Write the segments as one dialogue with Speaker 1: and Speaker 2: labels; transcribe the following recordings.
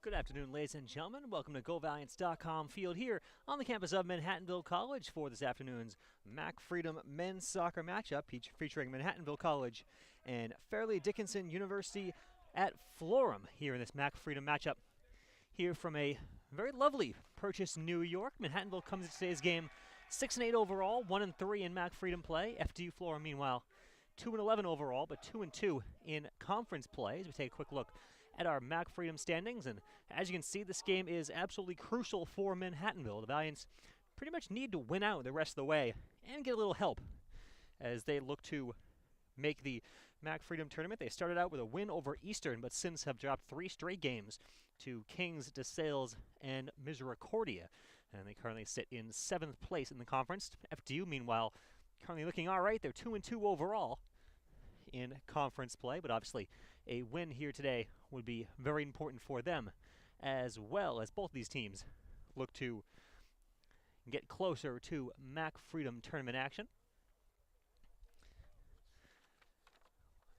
Speaker 1: Good afternoon, ladies and gentlemen. Welcome to GoValiants.com field here on the campus of Manhattanville College for this afternoon's Mac Freedom men's soccer matchup featuring Manhattanville College and Fairleigh Dickinson University at Florham here in this Mac Freedom matchup. Here from a very lovely Purchase, New York. Manhattanville comes to today's game 6-8 overall, 1-3 in Mac Freedom play. FDU-Florham, meanwhile, 2-11 overall, but 2-2 in conference play. As we take a quick look at our Mac Freedom standings, and as you can see, this game is absolutely crucial for Manhattanville. The Valiants pretty much need to win out the rest of the way and get a little help as they look to make the Mac Freedom tournament. They started out with a win over Eastern, but since have dropped 3 straight games to Kings, DeSales, and Misericordia, and they currently sit in 7th place in the conference. FDU, meanwhile, currently looking all right. They're 2-2 overall in conference play, but obviously a win here today would be very important for them, as well as both these teams look to get closer to Mac Freedom tournament action.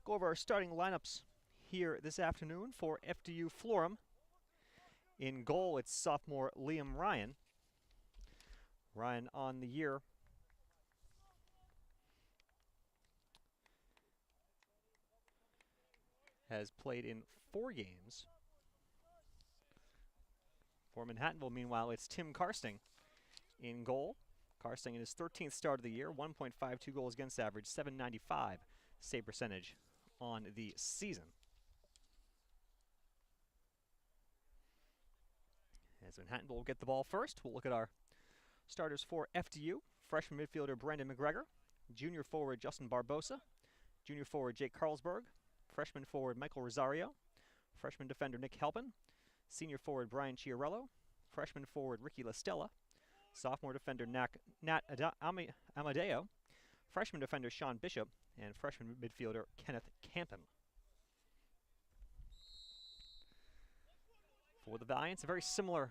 Speaker 1: Go over our starting lineups here this afternoon for FDU-Florham. In goal, it's sophomore Liam Ryan. Ryan on the year has played in 4 games. For Manhattanville, meanwhile, it's Tim Karsting in goal. Karsting in his 13th start of the year, 1.52 goals against average, .795 save percentage on the season. As Manhattanville will get the ball first, we'll look at our starters for FDU. Freshman midfielder Brandon McGregor, junior forward Justin Barbosa, junior forward Jake Carlsberg, freshman forward Michael Rosario, freshman defender Nick Halpin, senior forward Brian Chiarello, freshman forward Ricky LaStella, sophomore defender Nat Amadeo, freshman defender Sean Bishop, and freshman midfielder Kenneth Campen. For the Valiants, a very similar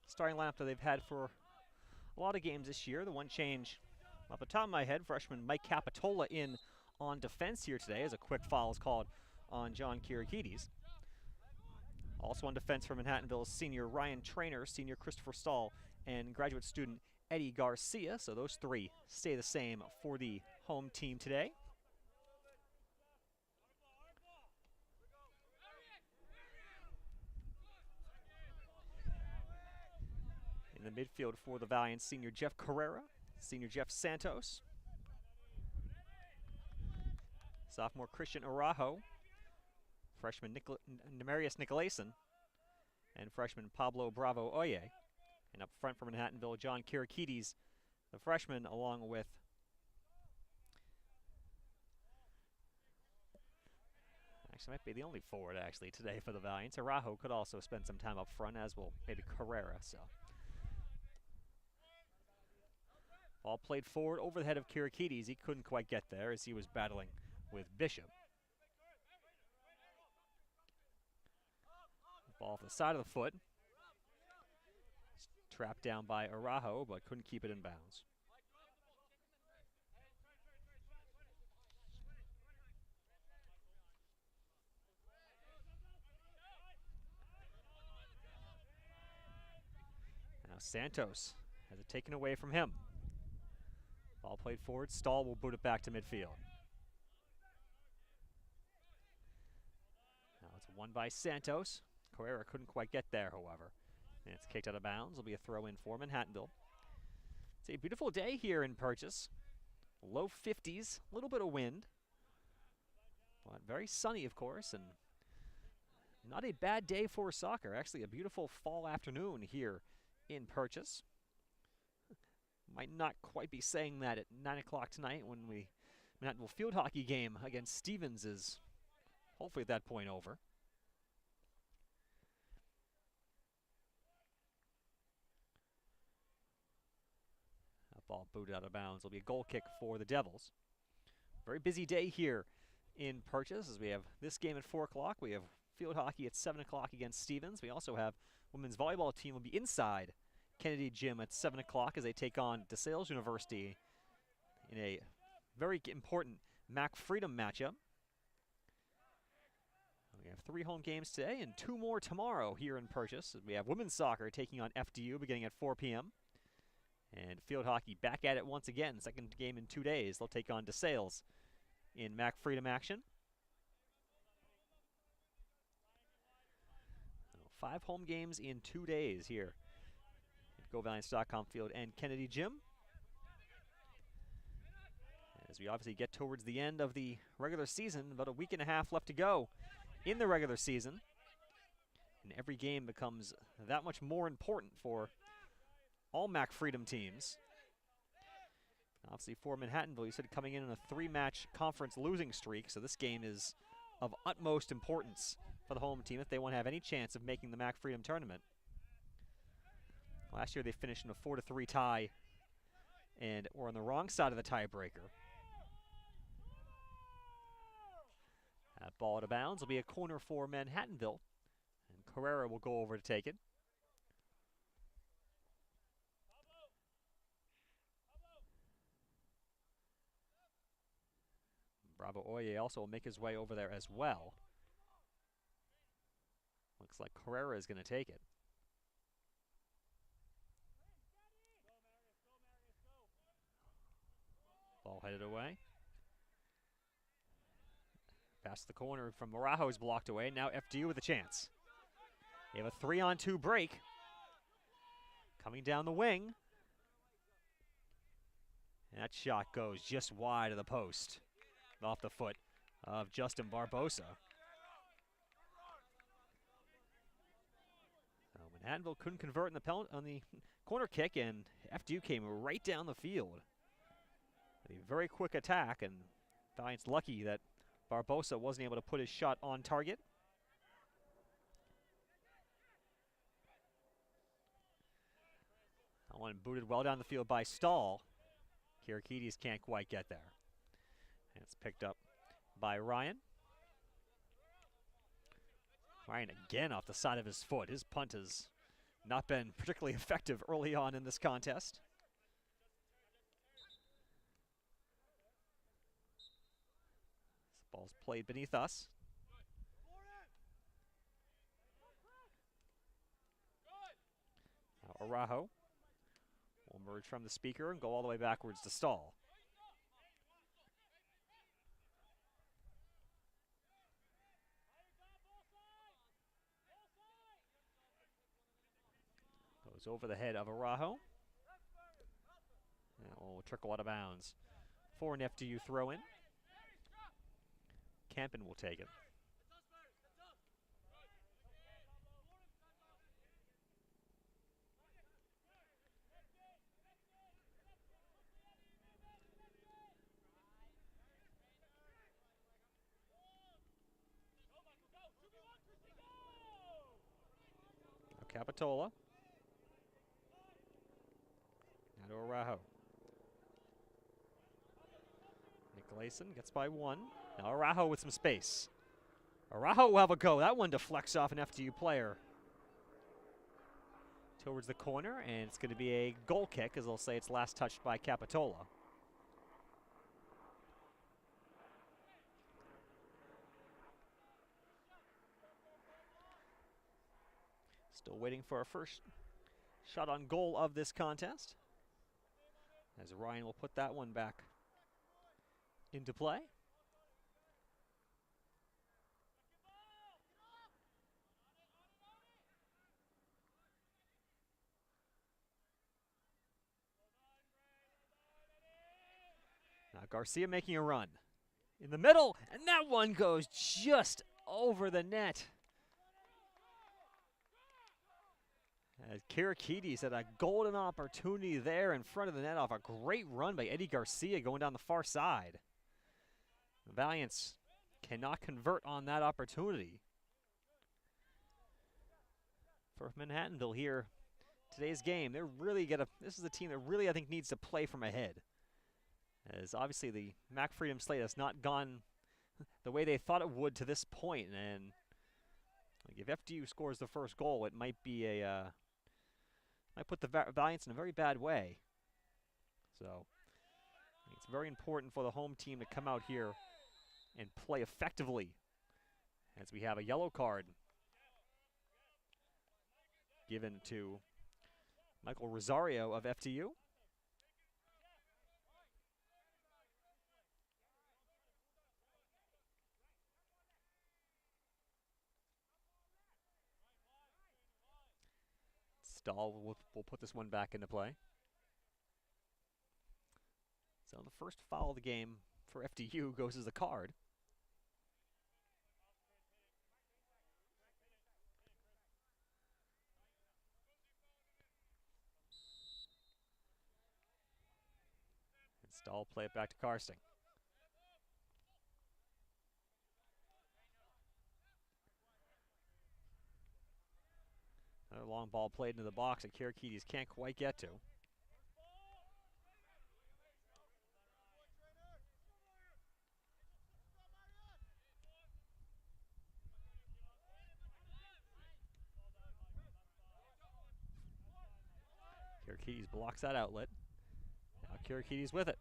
Speaker 1: starting lineup that they've had for a lot of games this year. The one change off the top of my head, freshman Mike Capitola in on defense here today as a quick foul is called on John Kirikides. Also on defense for Manhattanville, senior Ryan Trainer, senior Christopher Stahl, and graduate student Eddie Garcia. So those 3 stay the same for the home team today. In the midfield for the Valiants, senior Jeff Carrera, senior Jeff Santos, sophomore Christian Araujo, freshman Nemarius Nicolason, and freshman Pablo Bravo Oye. And up front for Manhattanville, John Kirikides, the freshman, along with actually might be the only forward actually today for the Valiants. Araujo could also spend some time up front, as will maybe Carrera. So ball played forward over the head of Kirikides. He couldn't quite get there as he was battling with Bishop. Ball off the side of the foot. Trapped down by Araujo, but couldn't keep it in bounds. Now Santos has it taken away from him. Ball played forward. Stahl will boot it back to midfield. Now it's won by Santos. Carrera couldn't quite get there, however. And it's kicked out of bounds. It'll be a throw-in for Manhattanville. It's a beautiful day here in Purchase. Low 50s, a little bit of wind. But very sunny, of course, and not a bad day for soccer. Actually, a beautiful fall afternoon here in Purchase. Might not quite be saying that at 9 o'clock tonight when Manhattanville field hockey game against Stevens is hopefully at that point over. That ball booted out of bounds. It'll be a goal kick for the Devils. Very busy day here in Purchase as we have this game at 4 o'clock. We have field hockey at 7 o'clock against Stevens. We also have women's volleyball team will be inside Kennedy Gym at 7 o'clock as they take on DeSales University in a very important Mac Freedom matchup. We have 3 home games today and 2 more tomorrow here in Purchase. We have women's soccer taking on FDU beginning at 4 p.m. And field hockey back at it once again. Second game in 2 days. They'll take on DeSales in Mac Freedom action. 5 home games in 2 days here at GoValiants.com Field and Kennedy Gym. As we obviously get towards the end of the regular season, about a week and a half left to go in the regular season. And every game becomes that much more important for all Mac Freedom teams. Obviously for Manhattanville, you said coming in on a 3-match conference losing streak, so this game is of utmost importance for the home team if they want to have any chance of making the Mac Freedom tournament. Last year they finished in a 4-3 tie and were on the wrong side of the tiebreaker. That ball out of bounds will be a corner for Manhattanville, and Carrera will go over to take it. Bravo Oye also will make his way over there as well. Looks like Carrera is going to take it. Ball headed away. Past the corner from Marajo is blocked away. Now FDU with a chance. They have a 3-on-2 break. Coming down the wing. And that shot goes just wide of the post. Off the foot of Justin Barbosa. Manhattanville couldn't convert in on the corner kick, and FDU came right down the field. A very quick attack, and Valiant's lucky that Barbosa wasn't able to put his shot on target. That one booted well down the field by Stahl. Kirakides can't quite get there. And it's picked up by Ryan. Ryan again off the side of his foot. His punt has not been particularly effective early on in this contest. This ball's played beneath us. Now Araujo will emerge from the speaker and go all the way backwards to Stahl. Goes over the head of Araujo. That will trickle out of bounds for an FDU throw-in. Campen will take it. Capitola. Now to Araujo. Nick Gleason gets by 1. Now Araujo with some space. Araujo will have a go. That one deflects off an FDU player towards the corner, and it's going to be a goal kick, as they'll say it's last touched by Capitola. Still waiting for our first shot on goal of this contest, as Ryan will put that one back into play. Now Garcia making a run in the middle, and that one goes just over the net. As Kirakides had a golden opportunity there in front of the net off a great run by Eddie Garcia going down the far side. The Valiants cannot convert on that opportunity. For Manhattanville here, today's game, they're really this is a team that really, I think, needs to play from ahead. As obviously the Mac Freedom slate has not gone the way they thought it would to this point, and if FDU scores the first goal, it might be might put the Valiants in a very bad way. So I think it's very important for the home team to come out here and play effectively as we have a yellow card given to Michael Rosario of FDU. Stahl will put this one back into play. So the first foul of the game for FDU goes as a card. And Stahl play it back to Karsting. Another long ball played into the box that Karakides can't quite get to. Karakides blocks that outlet. Now Karakides with it.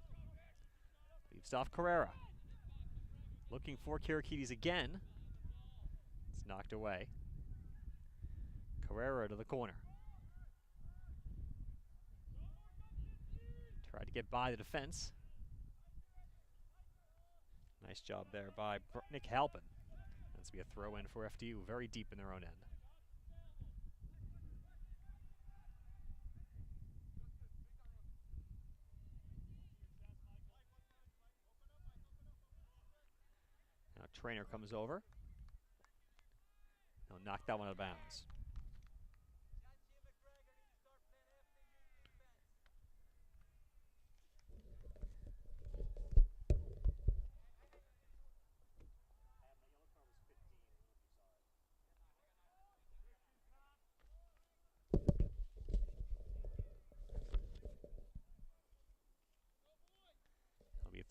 Speaker 1: Leaves off Carrera. Looking for Karakides again. It's knocked away. Carrera to the corner. Tried to get by the defense. Nice job there by Nick Halpin. That's be a throw in for FDU, very deep in their own end. Now Trainer comes over. He'll knock that one out of bounds.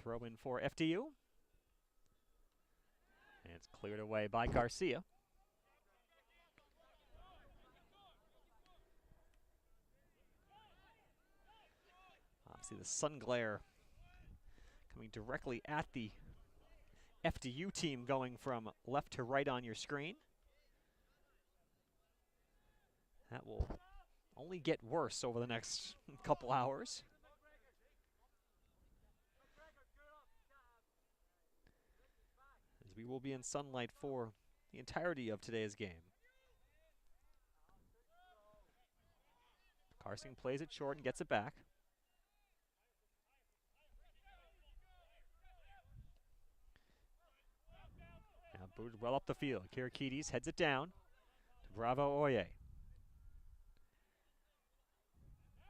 Speaker 1: Throw in for FDU. And it's cleared away by Garcia. Obviously the sun glare coming directly at the FDU team, going from left to right on your screen. That will only get worse over the next couple hours. We will be in sunlight for the entirety of today's game. Karsting plays it short and gets it back. Now booted well up the field. Karakides heads it down to Bravo Oye.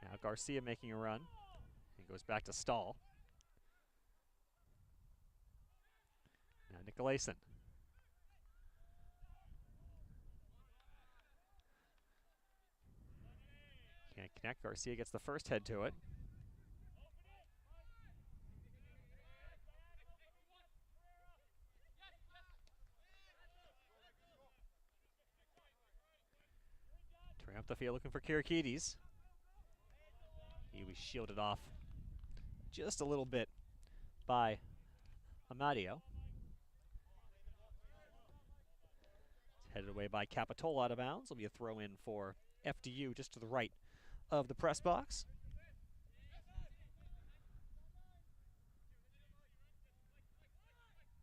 Speaker 1: Now Garcia making a run. He goes back to Stahl. Now Nicolason. Can't connect. Garcia gets the first head to it. Turning up the field looking for Karakides. He was shielded off just a little bit by Amadio. Headed away by Capitola out of bounds. Will be a throw in for FDU just to the right of the press box.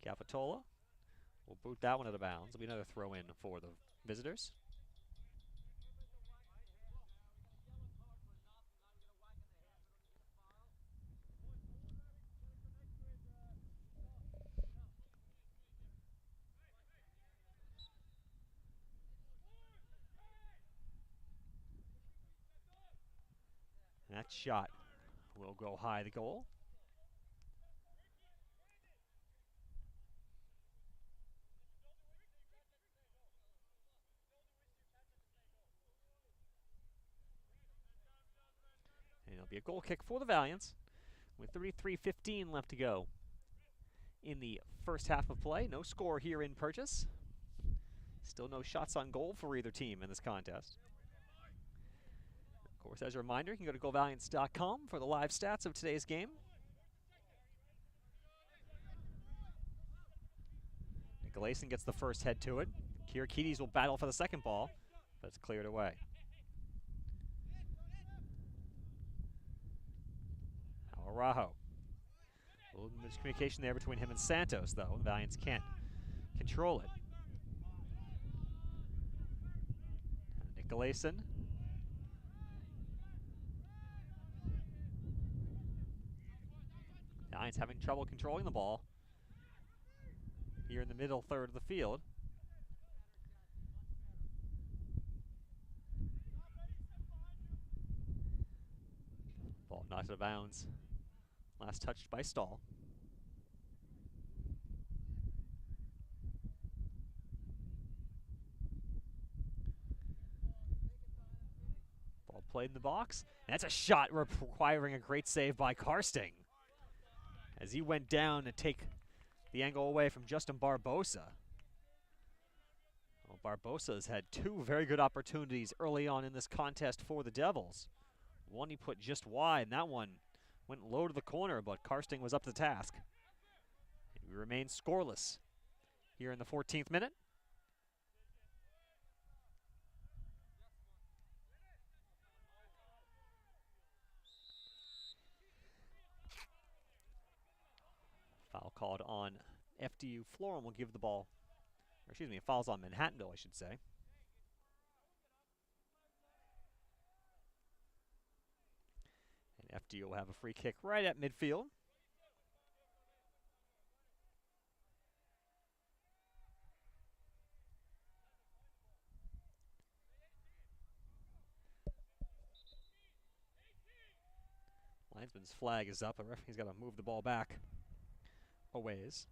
Speaker 1: Capitola will boot that one out of bounds. Will be another throw in for the visitors. That shot will go high the goal. And it'll be a goal kick for the Valiants with 33:15 left to go in the first half of play. No score here in Purchase. Still no shots on goal for either team in this contest. Of course, as a reminder, you can go to GoValiants.com for the live stats of today's game. Gleason gets the first head to it. Kirikides will battle for the second ball, but it's cleared away. Araujo. A little miscommunication there between him and Santos, though. The Valiants can't control it. Nick Gleason. Valiants having trouble controlling the ball here in the middle third of the field. Ball knocked out of bounds. Last touched by Stahl. Ball played in the box. And that's a shot requiring a great save by Karsting, as he went down to take the angle away from Justin Barbosa. Well, Barbosa's had two very good opportunities early on in this contest for the Devils. One he put just wide, and that one went low to the corner, but Karsting was up to the task. We remain scoreless here in the 14th minute. Foul called on FDU-Florham will give the ball, or excuse me, fouls on Manhattanville, I should say. And FDU will have a free kick right at midfield. Linesman's flag is up. The referee's got to move the ball back a ways.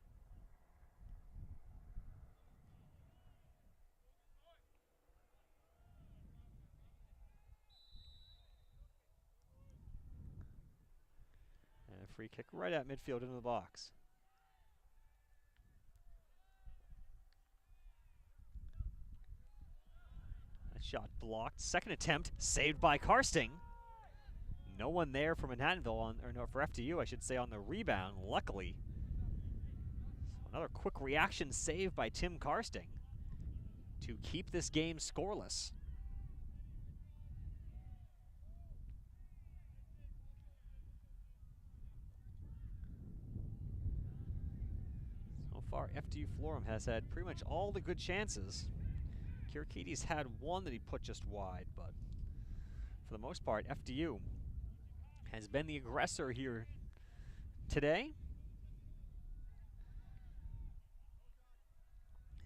Speaker 1: And a free kick right at midfield into the box. That shot blocked. Second attempt saved by Karsting. No one there for Manhattanville, or no, for FDU, I should say, on the rebound, luckily. So another quick reaction save by Tim Karsting to keep this game scoreless. So far, FDU-Florham has had pretty much all the good chances. Kirikides had one that he put just wide, but for the most part, FDU has been the aggressor here today.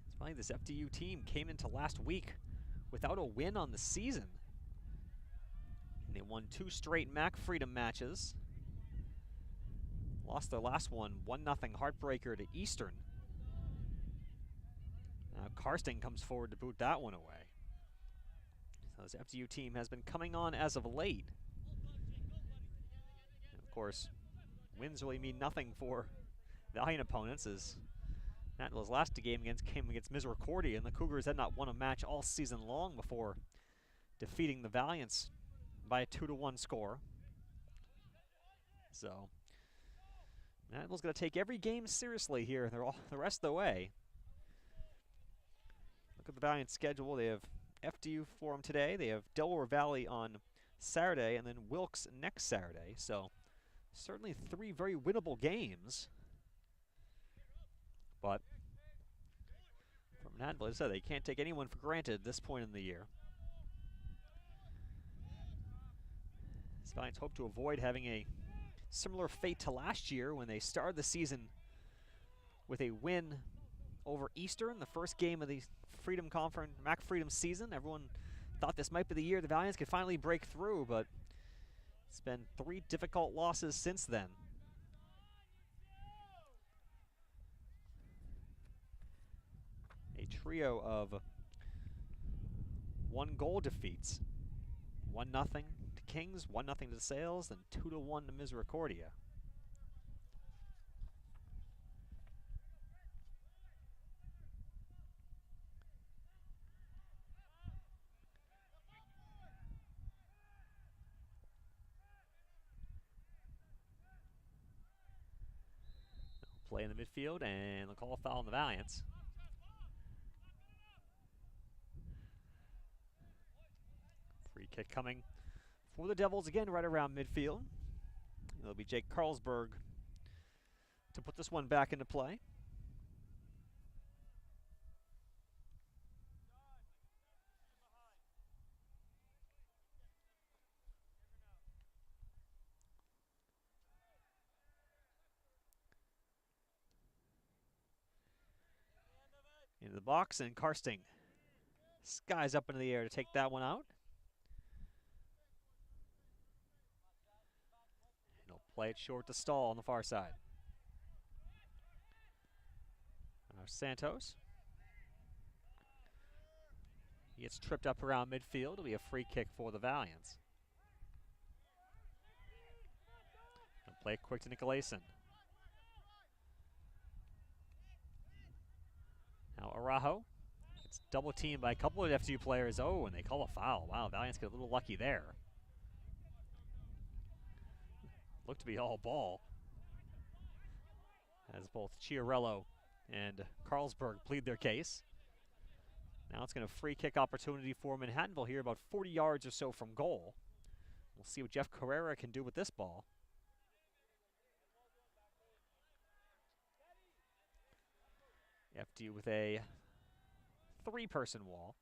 Speaker 1: It's funny, this FDU team came into last week without a win on the season. And they won 2 straight Mac Freedom matches. Lost their last one, 1-0 heartbreaker to Eastern. Now Karsting comes forward to boot that one away. So this FDU team has been coming on as of late. Of course, wins really mean nothing for Valiant opponents, as Manhattanville's last game came against Misericordia, and the Cougars had not won a match all season long before defeating the Valiants by a 2-1 score. So Manhattanville's going to take every game seriously here the rest of the way. Look at the Valiant schedule. They have FDU-Florham today. They have Delaware Valley on Saturday, and then Wilkes next Saturday. So certainly 3 very winnable games. But from Manhattanville, as I said, they can't take anyone for granted at this point in the year. The Valiants hope to avoid having a similar fate to last year when they started the season with a win over Eastern, the first game of the Freedom Conference, Mac Freedom season. Everyone thought this might be the year the Valiants could finally break through, but it's been 3 difficult losses since then. A trio of 1-goal defeats. 1-0 to Kings, 1-0 to Sales, and 2-1 to Misericordia. Play in the midfield, and they'll call a foul on the Valiants. kick coming for the Devils again right around midfield. It'll be Jake Carlsberg to put this one back into play. Into the box, and Karsting skies up into the air to take that one out. And he'll play it short to Stahl on the far side. Now Santos. He gets tripped up around midfield. It'll be a free kick for the Valiants. He'll play it quick to Nicolaisen. Now Araujo. It's double teamed by a couple of FDU players. Oh, and they call a foul. Wow, Valiants get a little lucky there. Looked to be all ball, as both Chiarello and Carlsberg plead their case. Now it's going to free kick opportunity for Manhattanville here, about 40 yards or so from goal. We'll see what Jeff Carrera can do with this ball. FDU with a 3-person wall.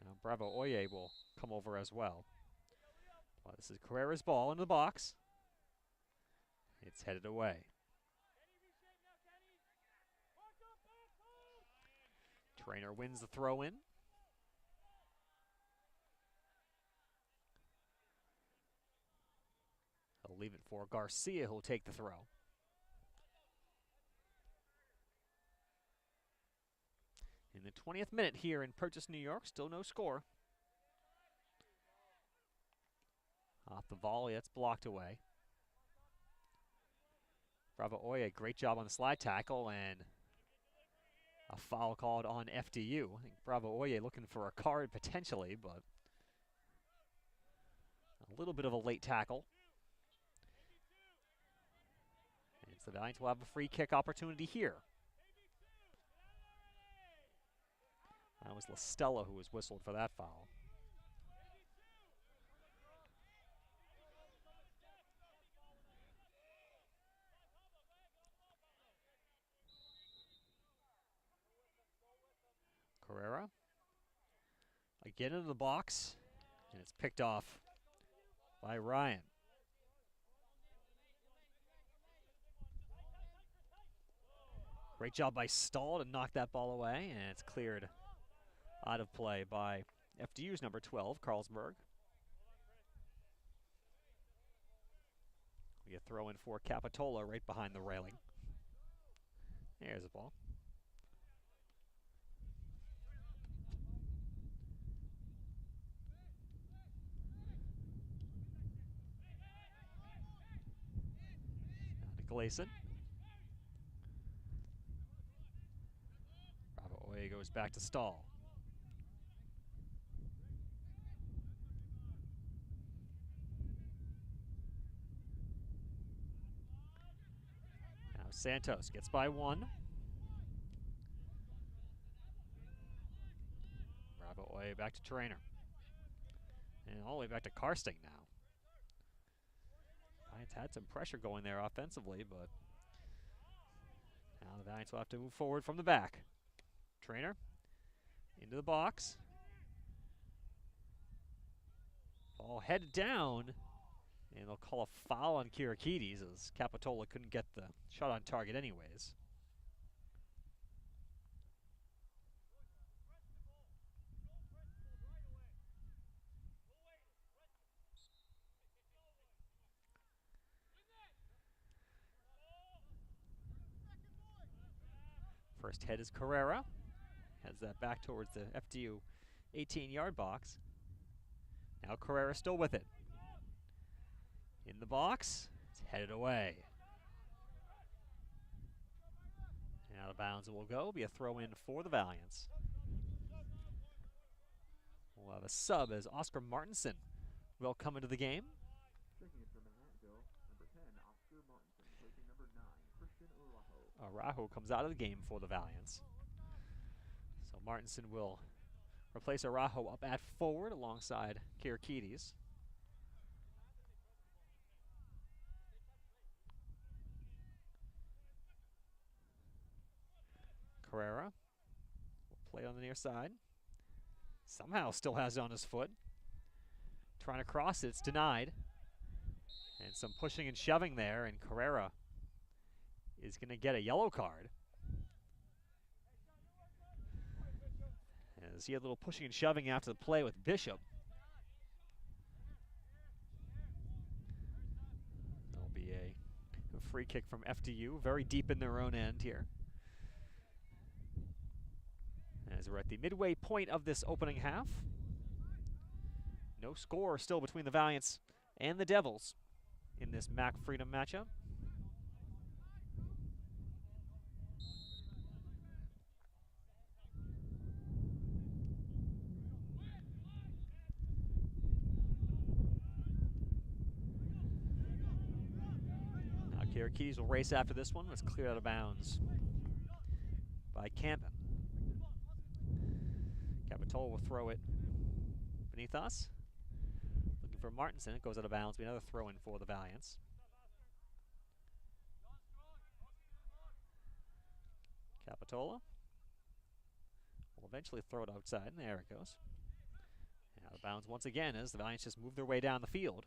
Speaker 1: Now Bravo Oye will come over as well. Well, this is Carrera's ball into the box. It's headed away. Trainer wins the throw-in. He'll leave it for Garcia, who'll take the throw. In the 20th minute here in Purchase, New York, still no score. Off the volley, that's blocked away. Bravo Oye, great job on the slide tackle, and a foul called on FDU. I think Bravo Oye looking for a card potentially, but a little bit of a late tackle. And so the Valiants will have a free kick opportunity here. That was LaStella who was whistled for that foul. Carrera again into the box, and it's picked off by Ryan. Great job by Stahl to knock that ball away, and it's cleared out of play by FDU's number 12, Carlsberg. We get throw in for Capitola right behind the railing. There's the ball. Nicolaisen. Bravo Oye goes back to Stahl. Now Santos gets by one. Bravo Oye back to Trainer. And all the way back to Karsting now. Valiants had some pressure going there offensively, but now the Valiants will have to move forward from the back. Trainer into the box. Ball headed down, and they'll call a foul on Kirakides as Capitola couldn't get the shot on target anyways. First head is Carrera. Has that back towards the FDU 18-yard box. Now Carrera still with it. In the box. It's headed away. And out of bounds it will go. Be a throw in for the Valiants. We'll have a sub as Oscar Martinson will come into the game.
Speaker 2: Checking in for Manhattanville, number 10, Oscar Martinson, replacing number 9, Christian Araujo.
Speaker 1: Araujo comes out of the game for the Valiants. So Martinson will replace Araujo up at forward alongside Kirikides. Carrera will play on the near side. Somehow still has it on his foot. Trying to cross it, it's denied. And some pushing and shoving there, and Carrera is going to get a yellow card. As he had a little pushing and shoving after the play with Bishop. There'll be a free kick from FDU, very deep in their own end here. As we're at the midway point of this opening half. No score still between the Valiants and the Devils in this Mac Freedom matchup. Now Kirikides will race after this one. It's cleared out of bounds by Campen. Capitola will throw it beneath us. Looking for Martinson. It goes out of bounds. Be another throw in for the Valiants. Capitola will eventually throw it outside. And there it goes. And out of bounds once again as the Valiants just move their way down the field.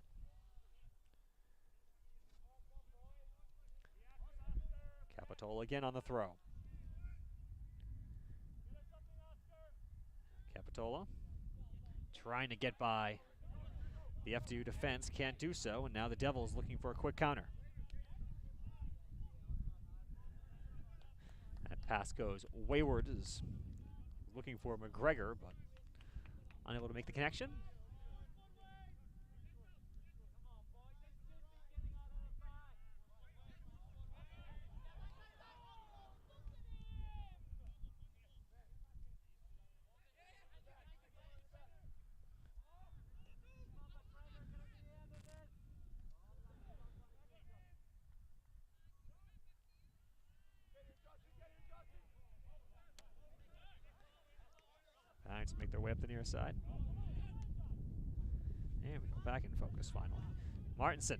Speaker 1: Capitola again on the throw. Capitola trying to get by the FDU defense, can't do so, and now the Devils looking for a quick counter. That pass goes wayward, is looking for McGregor, but unable to make the connection. Valiants make their way up the near side. And we go back in focus finally. Martinson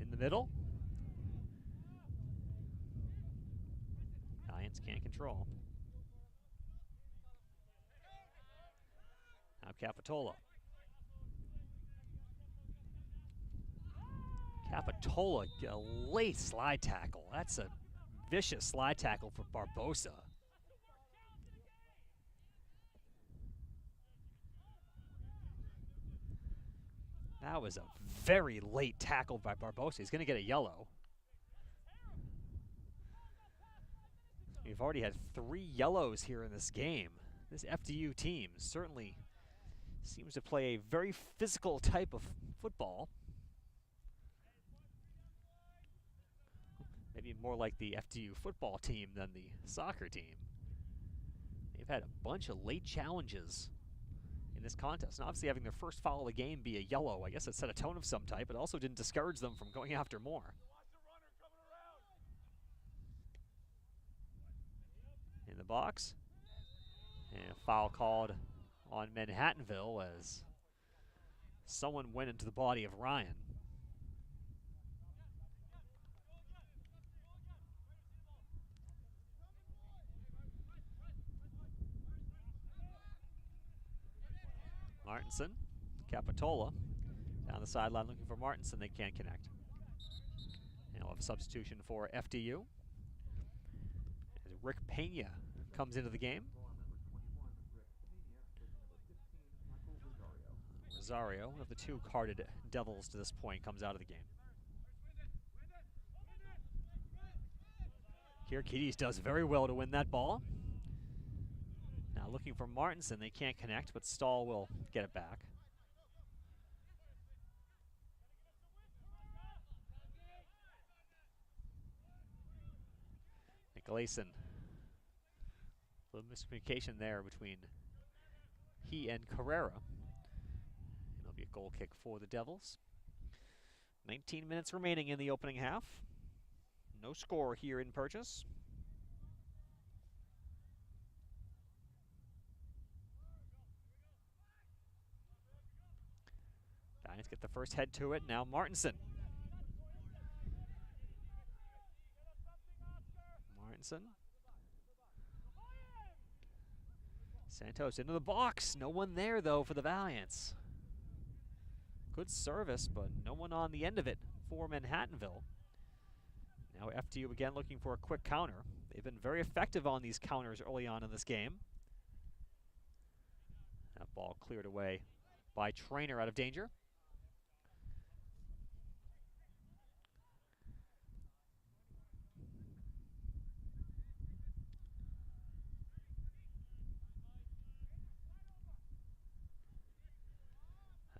Speaker 1: in the middle. Valiants can't control. Now Capitola. Capitola, a late slide tackle. That's a vicious slide tackle for Barbosa. That was a very late tackle by Barbosa. He's going to get a yellow. We've already had 3 yellows here in this game. This FDU team certainly seems to play a very physical type of football. Maybe more like the FDU football team than the soccer team. They've had a bunch of late challenges in this contest. And obviously having their first foul of the game be a yellow, I guess it set a tone of some type, but also didn't discourage them from going after more. In the box. And a foul called on Manhattanville as someone went into the body of Ryan. Martinson, Capitola, down the sideline looking for Martinson. They can't connect. And we'll have a substitution for FDU. As Rick Pena comes into the game. Rosario, one of the 2 carded Devils to this point, comes out of the game. Kirikides does very well to win that ball. Now looking for Martinson, they can't connect, but Stahl will get it back. Gleason. A little miscommunication there between he and Carrera. And it'll be a goal kick for the Devils. 19 minutes remaining in the opening half. No score here in Purchase. Lions get the first head to it. Now Martinson. Santos into the box. No one there, though, for the Valiants. Good service, but no one on the end of it for Manhattanville. Now FDU again looking for a quick counter. They've been very effective on these counters early on in this game. That ball cleared away by Trainer out of danger.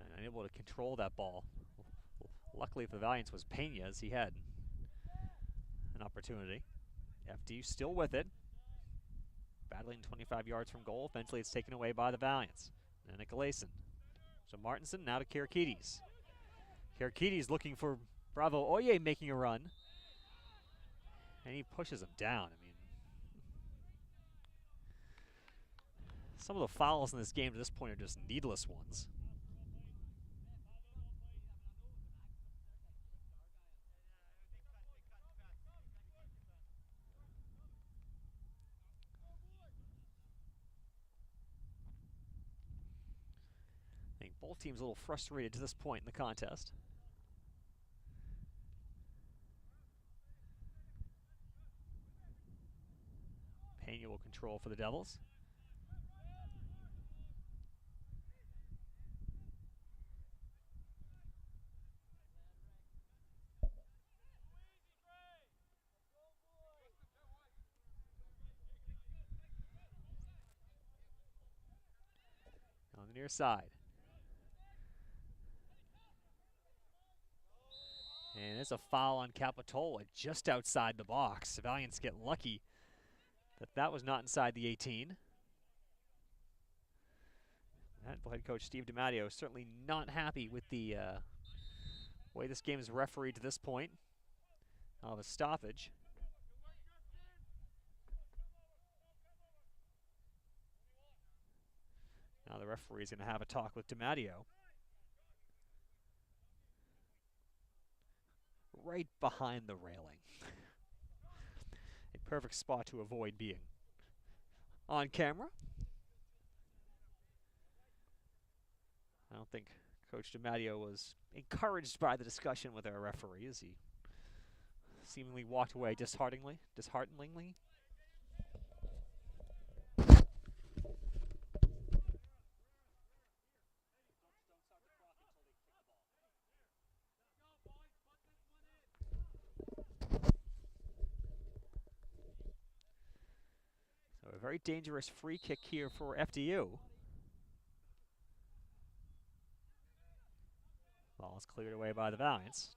Speaker 1: And unable to control that ball. Luckily for the Valiants was Pena, as he had an opportunity. FDU still with it. Battling 25 yards from goal. Eventually it's taken away by the Valiants. And Nicolason. So Martinson now to Karakides. Karakides looking for Bravo Oye making a run. And he pushes him down. I mean, some of the fouls in this game to this point are just needless ones. I think both teams a little frustrated to this point in the contest. Pena will control for the Devils. On the near side. And it's a foul on Capitola just outside the box. The Valiants get lucky that that was not inside the 18. Manhattanville head coach Steve DiMatteo is certainly not happy with the way this game is refereed to this point. Of a stoppage. Now the referee is going to have a talk with DiMatteo. Right behind the railing. A perfect spot to avoid being on camera. I don't think Coach DiMatteo was encouraged by the discussion with our referee as he seemingly walked away dishearteningly. So a very dangerous free kick here for FDU. Ball is cleared away by the Valiants.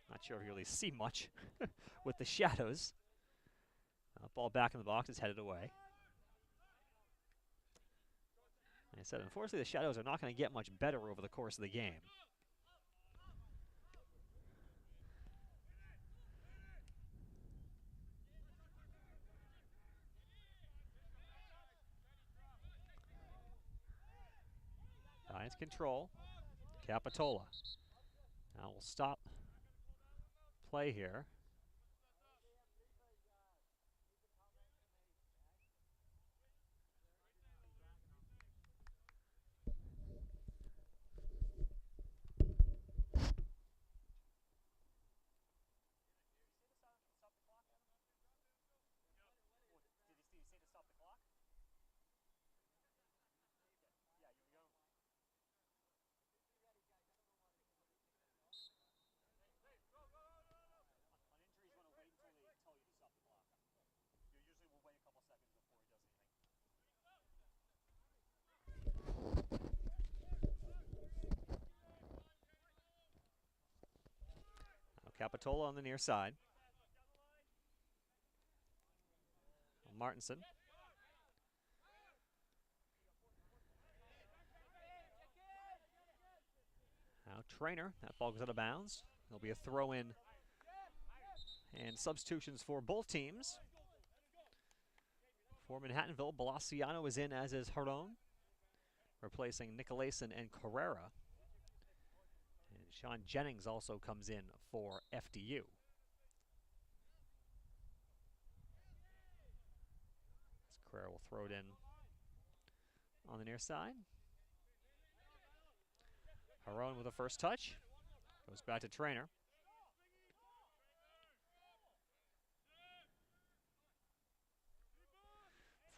Speaker 1: Not sure if you really see much with the shadows. Ball back in the box is headed away. Like I said, unfortunately, the shadows are not going to get much better over the course of the game. Lions control. Capitola. Now we'll stop play here. Capitola on the near side. Martinson. Now Trainer. That ball goes out of bounds. There'll be a throw in and substitutions for both teams. For Manhattanville, Balaciano is in, as is Haron, replacing Nicolason and Carrera. Sean Jennings also comes in for FDU. Carrera will throw it in on the near side. Harone with the first touch. Goes back to Trainer.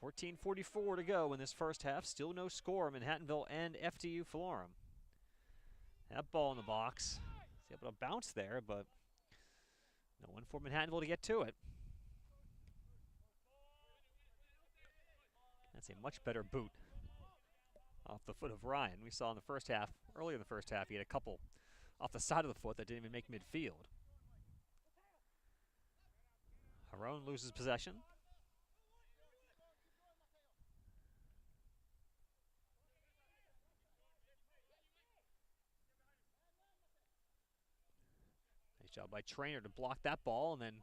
Speaker 1: .14:44 to go in this first half. Still no score, Manhattanville and FDU-Florham. That ball in the box. He's able to bounce there, but no one for Manhattanville to get to it. That's a much better boot off the foot of Ryan. We saw in the first half, earlier in the first half, he had a couple off the side of the foot that didn't even make midfield. Harone loses possession. Nice job by Trainer to block that ball and then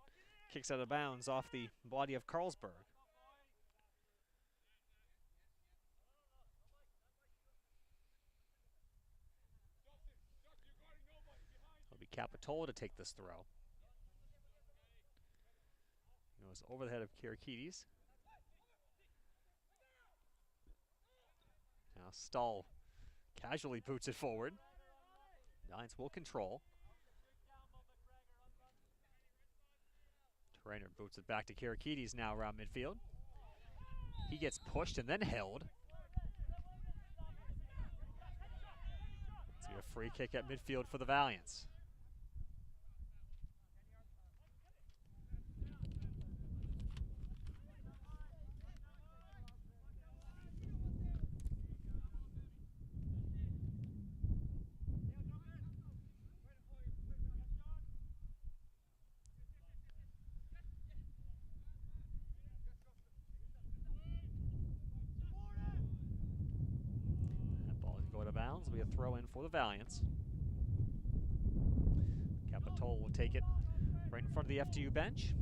Speaker 1: kicks out of bounds off the body of Carlsberg. It'll be Capitola to take this throw. He goes over the head of Kirikides. Now Stahl casually boots it forward. Giants will control. Trainer boots it back to Kirikides now around midfield. He gets pushed and then held. It's going to be a free kick at midfield for the Valiants. Bounds will be a throw in for the Valiants. Capitola will take it right in front of the FDU bench.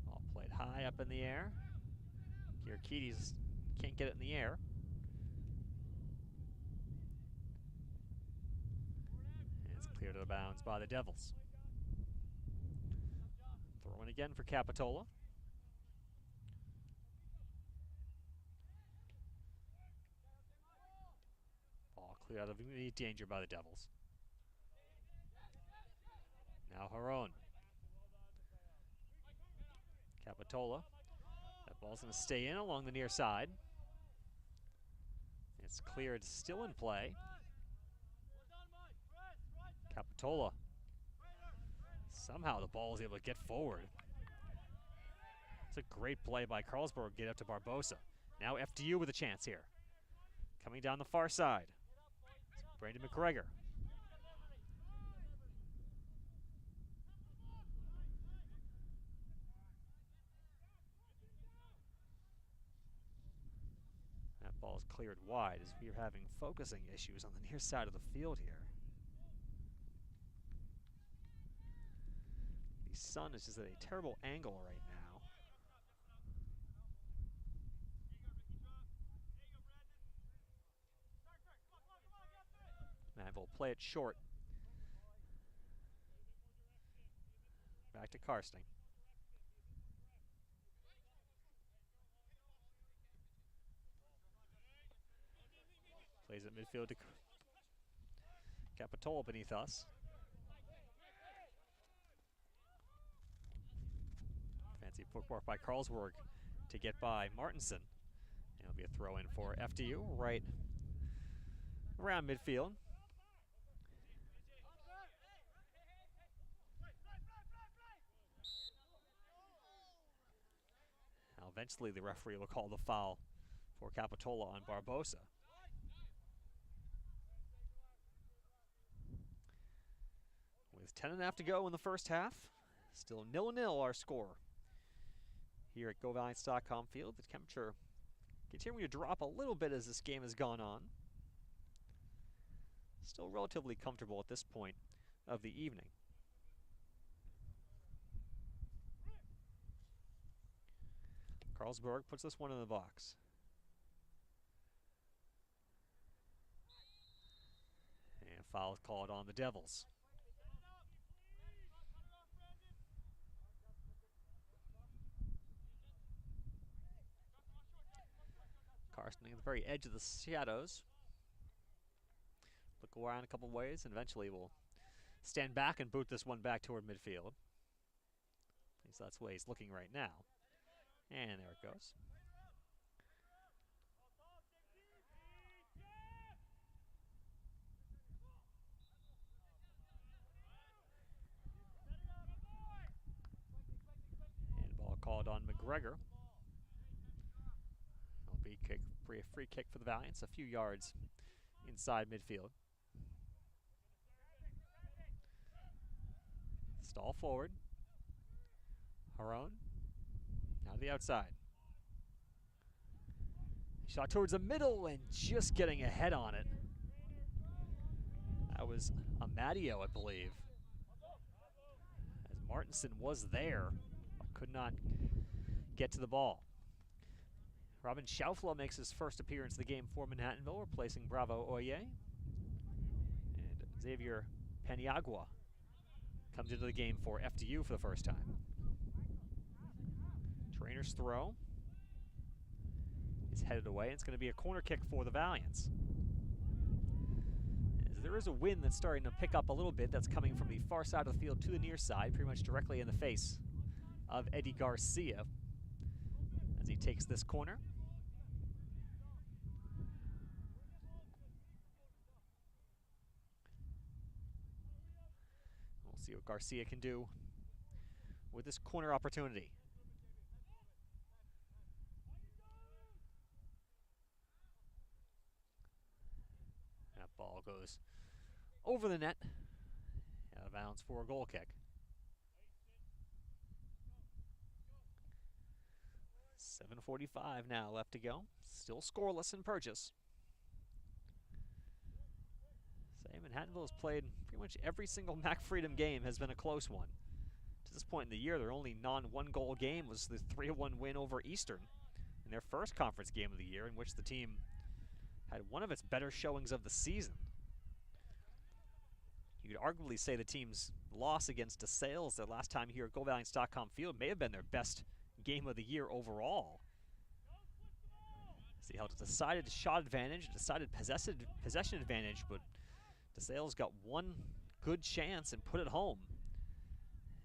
Speaker 1: Ball played high up in the air. Kirikides can't get it in the air. Cleared out of bounds by the Devils. Throwing again for Capitola. Ball cleared out of immediate danger by the Devils. Now Harone. Capitola. That ball's going to stay in along the near side. It's cleared, still in play. Capitola. Somehow the ball is able to get forward. It's a great play by Carlsberg to get up to Barbosa. Now FDU with a chance here. Coming down the far side. It's Brandon McGregor. That ball is cleared wide as we are having focusing issues on the near side of the field here. The sun is just at a terrible angle right now. Manhattanville play it short. Back to Karsting. Plays at midfield to Capitola beneath us. Fancy footwork by Carlsberg to get by Martinson. And it'll be a throw in for FDU right around midfield. Now eventually the referee will call the foul for Capitola on Barbosa. With 10.5 to go in the first half, still 0-0 our score here at GoValiants.com field. The temperature continuing to drop a little bit as this game has gone on. Still relatively comfortable at this point of the evening. Carlsberg puts this one in the box. And foul called on the Devils. Carson at the very edge of the shadows. Look around a couple ways and eventually will stand back and boot this one back toward midfield. At least that's the way he's looking right now. And there it goes. Handball called on McGregor. It'll be a free kick for the Valiants, a few yards inside midfield. Stall forward. Harone. Now to the outside. Shot towards the middle and just getting a head on it. That was Amadio, I believe. As Martinson was there, but could not get to the ball. Robin Schaufler makes his first appearance of the game for Manhattanville, replacing Bravo Oye. And Xavier Paniagua comes into the game for FDU for the first time. Trainer's throw is headed away. It's going to be a corner kick for the Valiants. As there is a wind that's starting to pick up a little bit that's coming from the far side of the field to the near side, pretty much directly in the face of Eddie Garcia as he takes this corner. We'll see what Garcia can do with this corner opportunity. That ball goes over the net, out of bounds for a goal kick. 7:45 now left to go. Still scoreless in Purchase. Manhattanville has played pretty much every single Mac Freedom game has been a close one. To this point in the year, their only non-one-goal game was the 3-1 win over Eastern in their first conference game of the year, in which the team had one of its better showings of the season. You could arguably say the team's loss against DeSales, their last time here at GoValiants.com Field, may have been their best game of the year overall. See how it's a decided shot advantage, decided possession advantage, but DeSales got one good chance and put it home.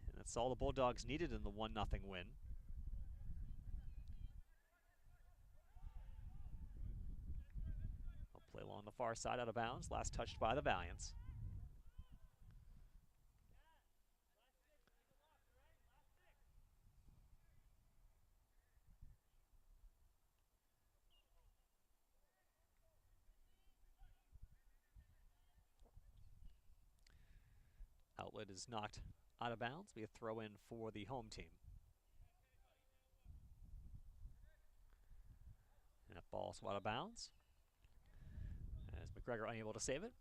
Speaker 1: And that's all the Bulldogs needed in the 1-0 win. They'll play along the far side out of bounds, last touched by the Valiants. Outlet is knocked out of bounds. Be a throw in for the home team. And that ball's out of bounds, as McGregor unable to save it.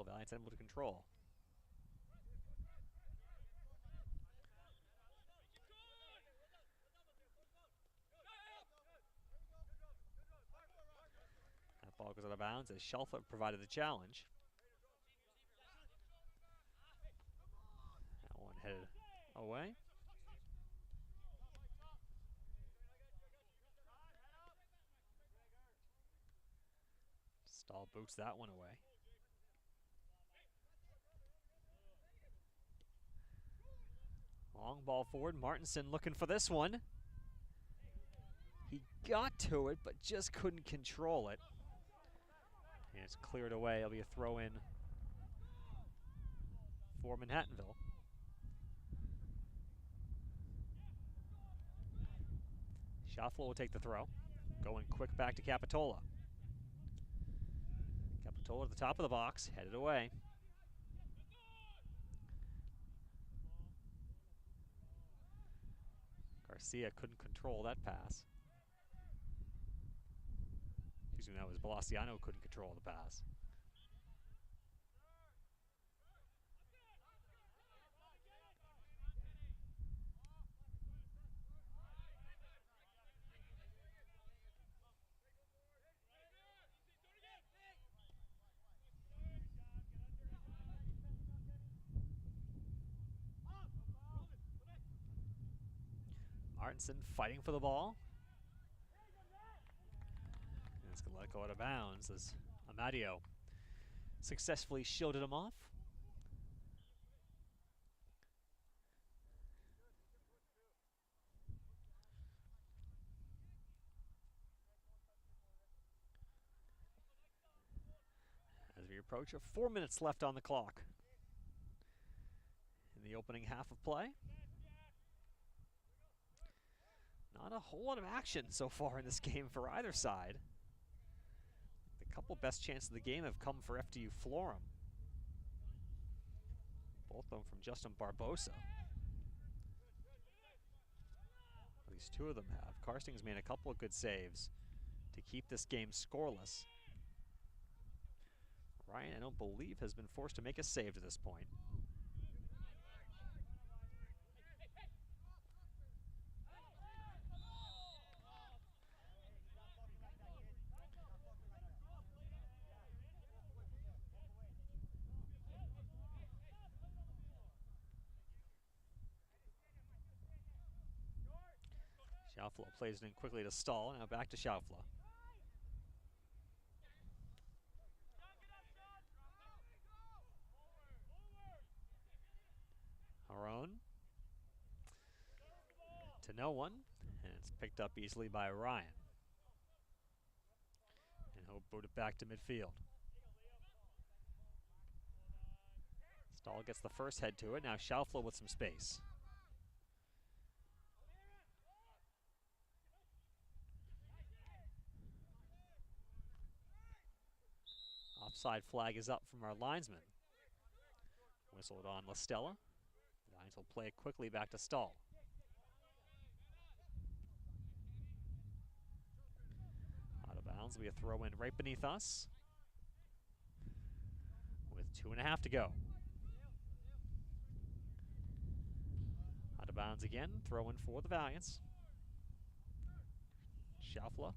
Speaker 1: Valiants able to control. That ball goes out of bounds as Schaufler provided the challenge. That one headed away. Stahl boots that one away. Long ball forward. Martinson looking for this one. He got to it, but just couldn't control it. And it's cleared away. It'll be a throw in for Manhattanville. Schaufler will take the throw. Going quick back to Capitola. Capitola at the top of the box, headed away. Garcia couldn't control that pass. Excuse me, that was Balaciano couldn't control the pass. Martinson fighting for the ball. And it's going to let go out of bounds as Amadio successfully shielded him off. As we approach 4 minutes left on the clock in the opening half of play. Not a whole lot of action so far in this game for either side. The couple best chances of the game have come for FDU-Florham. Both of them from Justin Barbosa. At least two of them have. Carsting's made a couple of good saves to keep this game scoreless. Ryan, I don't believe, has been forced to make a save to this point. Schaufler plays it in quickly to Stahl. Now back to Schaufler. Harone. To no one. And it's picked up easily by Ryan. And he'll boot it back to midfield. Stahl gets the first head to it. Now Schaufler with some space. Offside flag is up from our linesman. Whistled on LaStella. The Lions will play it quickly back to Stahl. Out of bounds, we have a throw in right beneath us. With 2.5 to go. Out of bounds again, throw in for the Valiants. Schaufler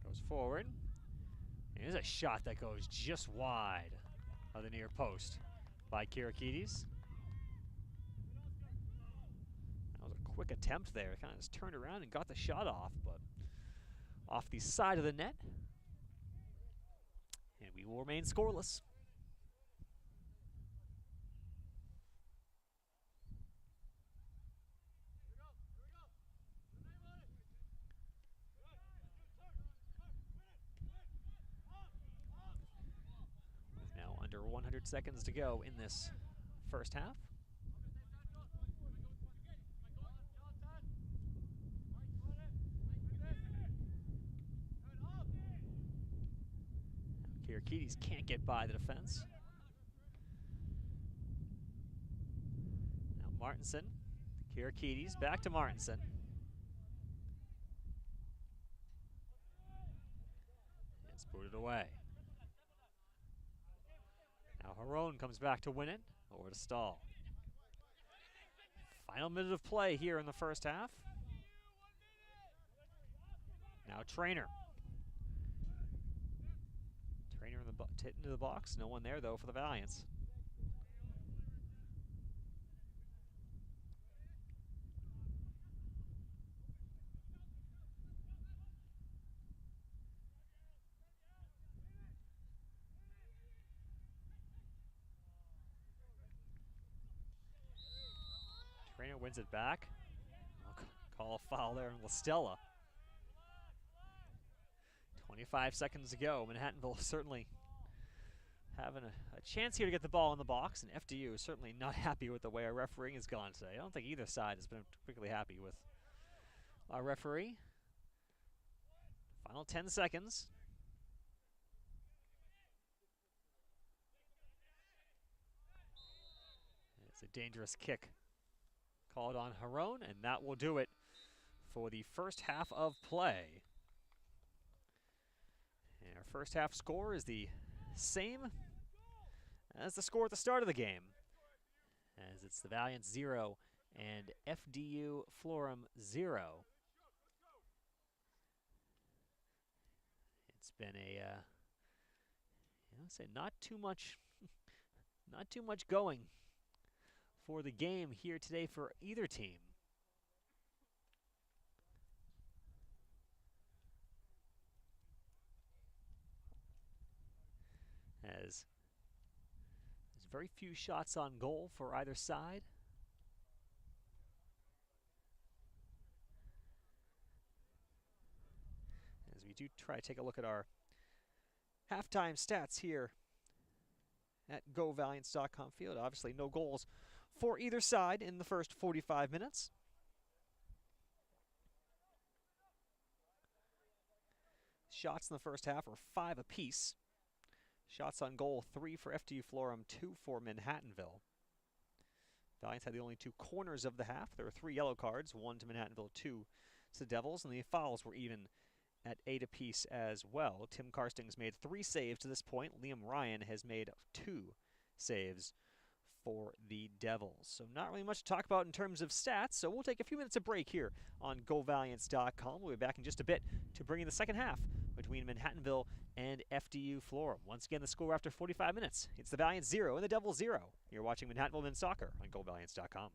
Speaker 1: goes forward. Here's a shot that goes just wide of the near post by Kirakides. That was a quick attempt there. Kind of just turned around and got the shot off, but off the side of the net. And we will remain scoreless. Under 100 seconds to go in this first half. Kirakides can't get by the defense. Now Martinson, Kirakides, back to Martinson. It's booted away. Now Harone comes back to win it, over to Stahl. Final minute of play here in the first half. Now Trainer. Trainer into the box. No one there, though, for the Valiants. Trainer wins it back. Call a foul there on LaStella. 25 seconds to go. Manhattanville certainly having a chance here to get the ball in the box, and FDU is certainly not happy with the way our refereeing has gone today. I don't think either side has been particularly happy with our referee. Final 10 seconds. It's a dangerous kick called on Harone, and that will do it for the first half of play. And our first half score is the same as the score at the start of the game, as it's the Valiant 0 and FDU-Florham 0. It's been a, say not too much going for the game here today for either team. As there's very few shots on goal for either side. As we do try to take a look at our halftime stats here at GoValiants.com field. Obviously no goals for either side in the first 45 minutes. Shots in the first half were 5 apiece. Shots on goal, 3 for FDU-Florham, 2 for Manhattanville. Valiants had the only 2 corners of the half. There were 3 yellow cards, 1 to Manhattanville, 2 to the Devils, and the fouls were even at 8 apiece as well. Tim Karstings made 3 saves to this point. Liam Ryan has made 2 saves for the Devils. So not really much to talk about in terms of stats, so we'll take a few minutes of break here on GoValiants.com. We'll be back in just a bit to bring in the second half between Manhattanville and FDU-Florham. Once again, the score after 45 minutes. It's the Valiants 0 and the Devils 0. You're watching Manhattanville Men's Soccer on GoValiants.com.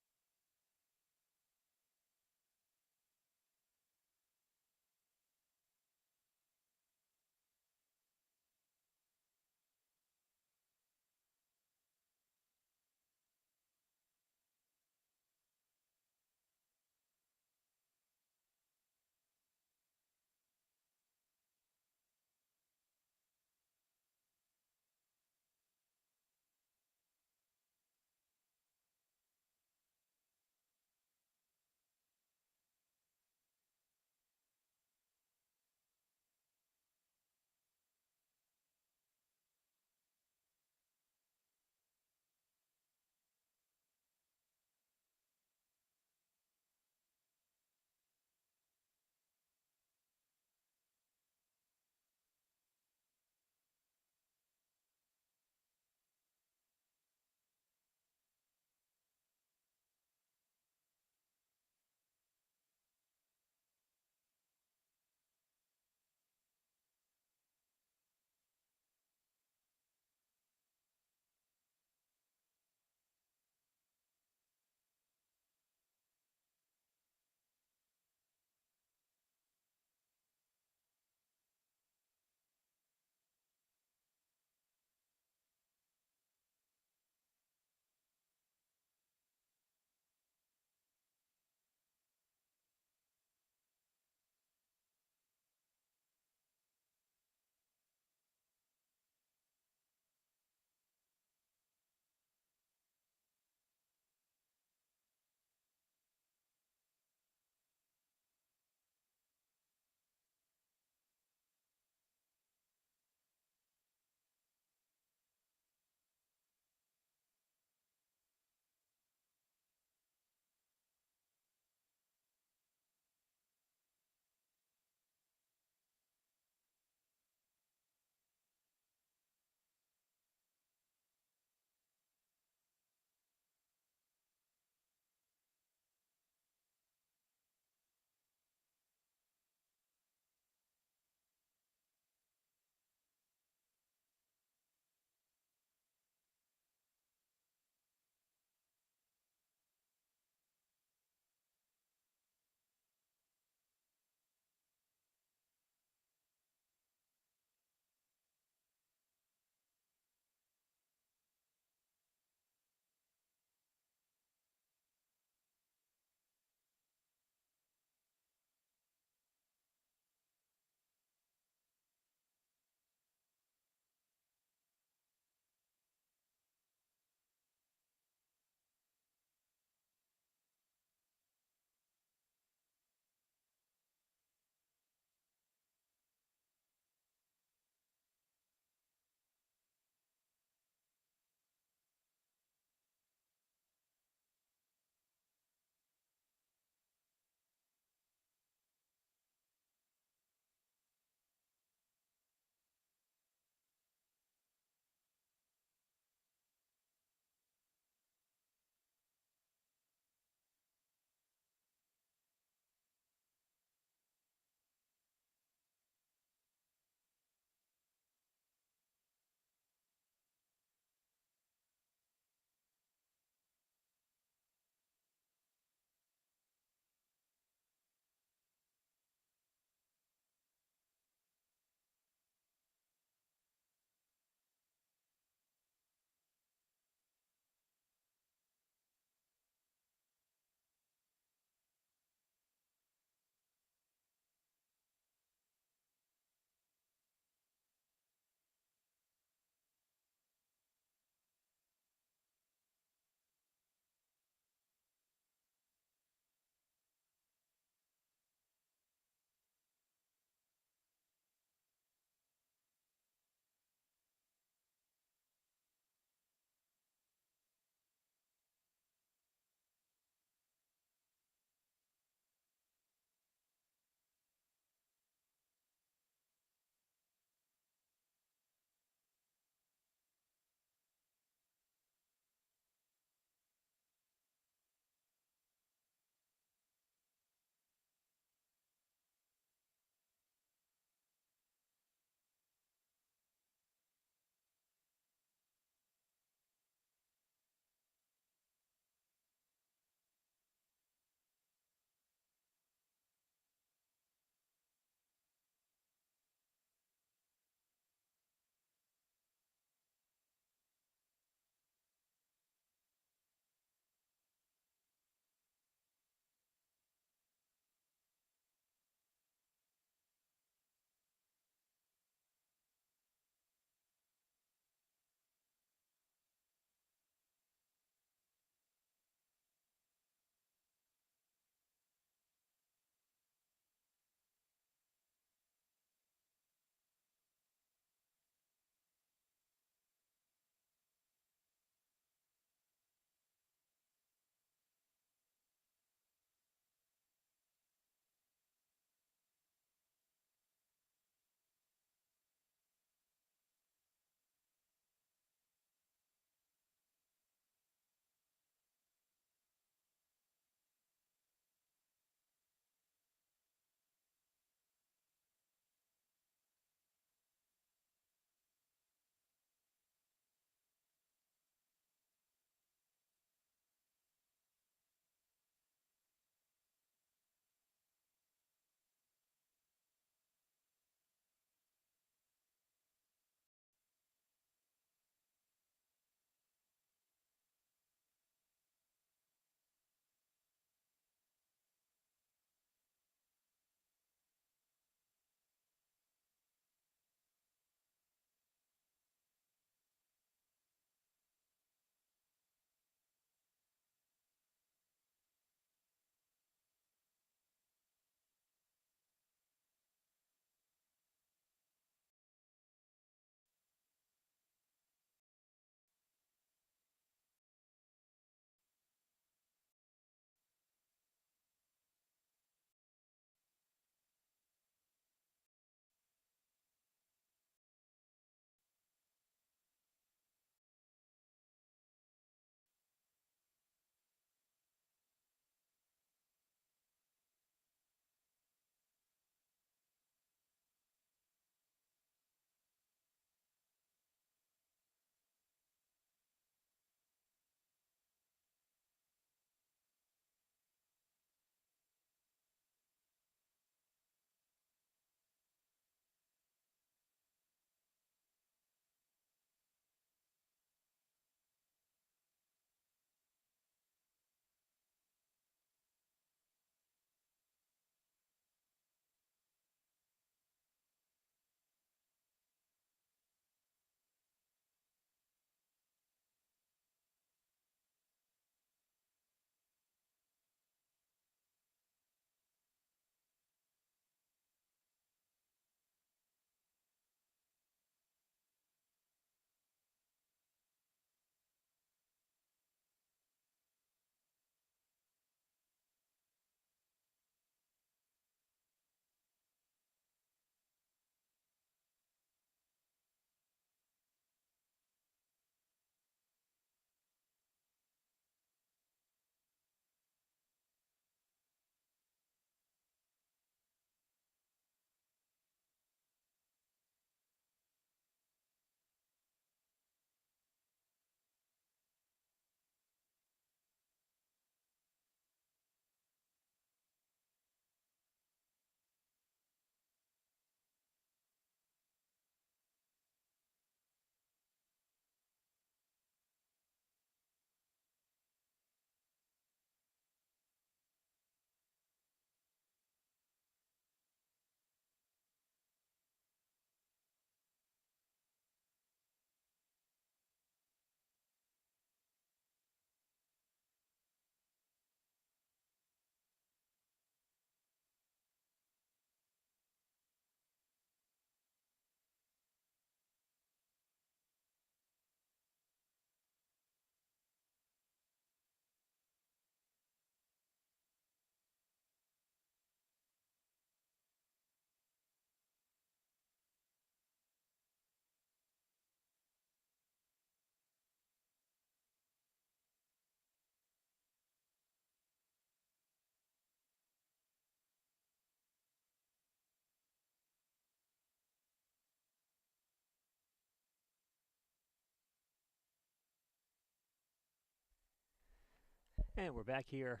Speaker 1: And we're back here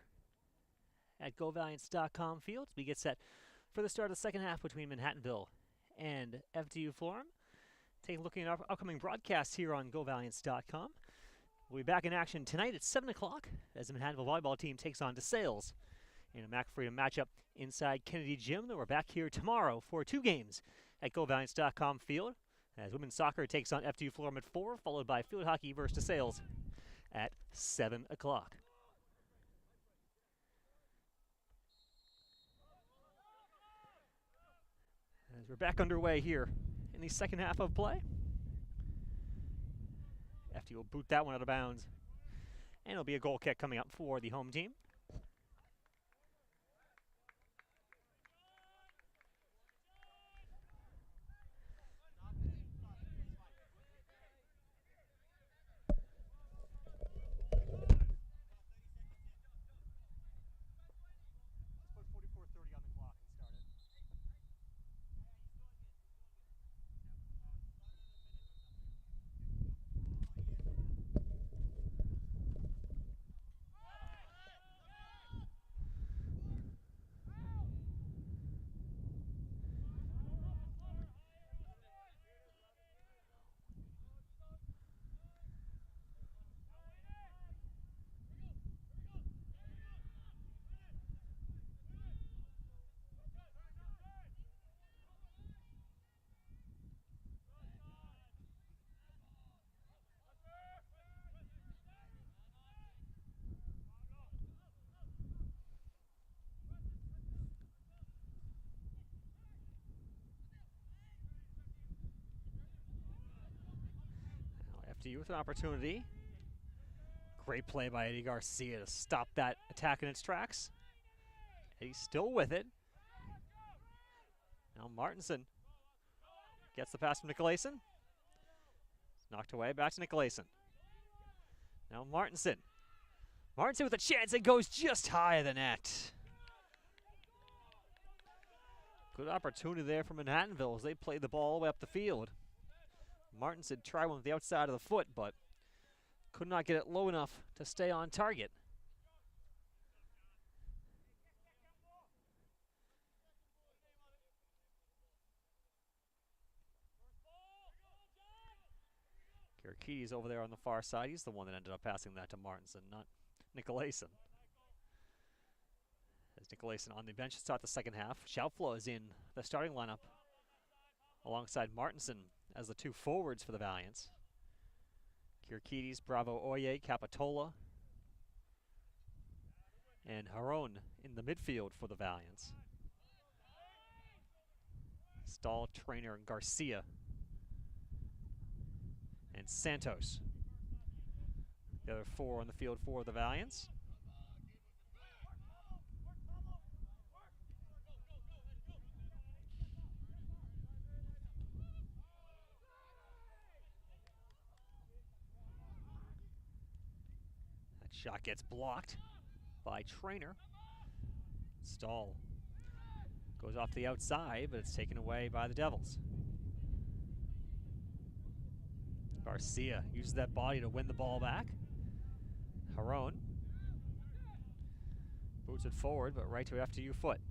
Speaker 1: at GoValiants.com field. We get set for the start of the second half between Manhattanville and FDU-Florham. Take a look at our upcoming broadcasts here on GoValiants.com. We'll be back in action tonight at 7 o'clock as the Manhattanville volleyball team takes on DeSales in a Mac Freedom matchup inside Kennedy Gym. Then we're back here tomorrow for 2 games at GoValiants.com field as women's soccer takes on FDU-Florham at 4, followed by field hockey versus DeSales at 7 o'clock. As we're back underway here in the second half of play. FD will boot that one out of bounds. And it'll be a goal kick coming up for the home team. FDU with an opportunity. Great play by Eddie Garcia to stop that attack in its tracks. Eddie's still with it. Now Martinson gets the pass from Nicolason. Knocked away, back to Nicolason. Now Martinson. Martinson with a chance, it goes just high of the net. Good opportunity there for Manhattanville as they played the ball all the way up the field. Martinson tried one with the outside of the foot, but could not get it low enough to stay on target. Kirakides over there on the far side. He's the one that ended up passing that to Martinson, not Nicolason. As Nicolason on the bench to start the second half. Schaufler is in the starting lineup alongside Martinson as the 2 forwards for the Valiants. Kirakides, Bravo, Oye, Capitola, and Haron in the midfield for the Valiants. Stahl, Trainer, Garcia, and Santos. The other 4 on the field for the Valiants. Shot gets blocked by Trainer. Stahl goes off the outside, but it's taken away by the Devils. Garcia uses that body to win the ball back. Haron boots it forward, but right to FDU foot.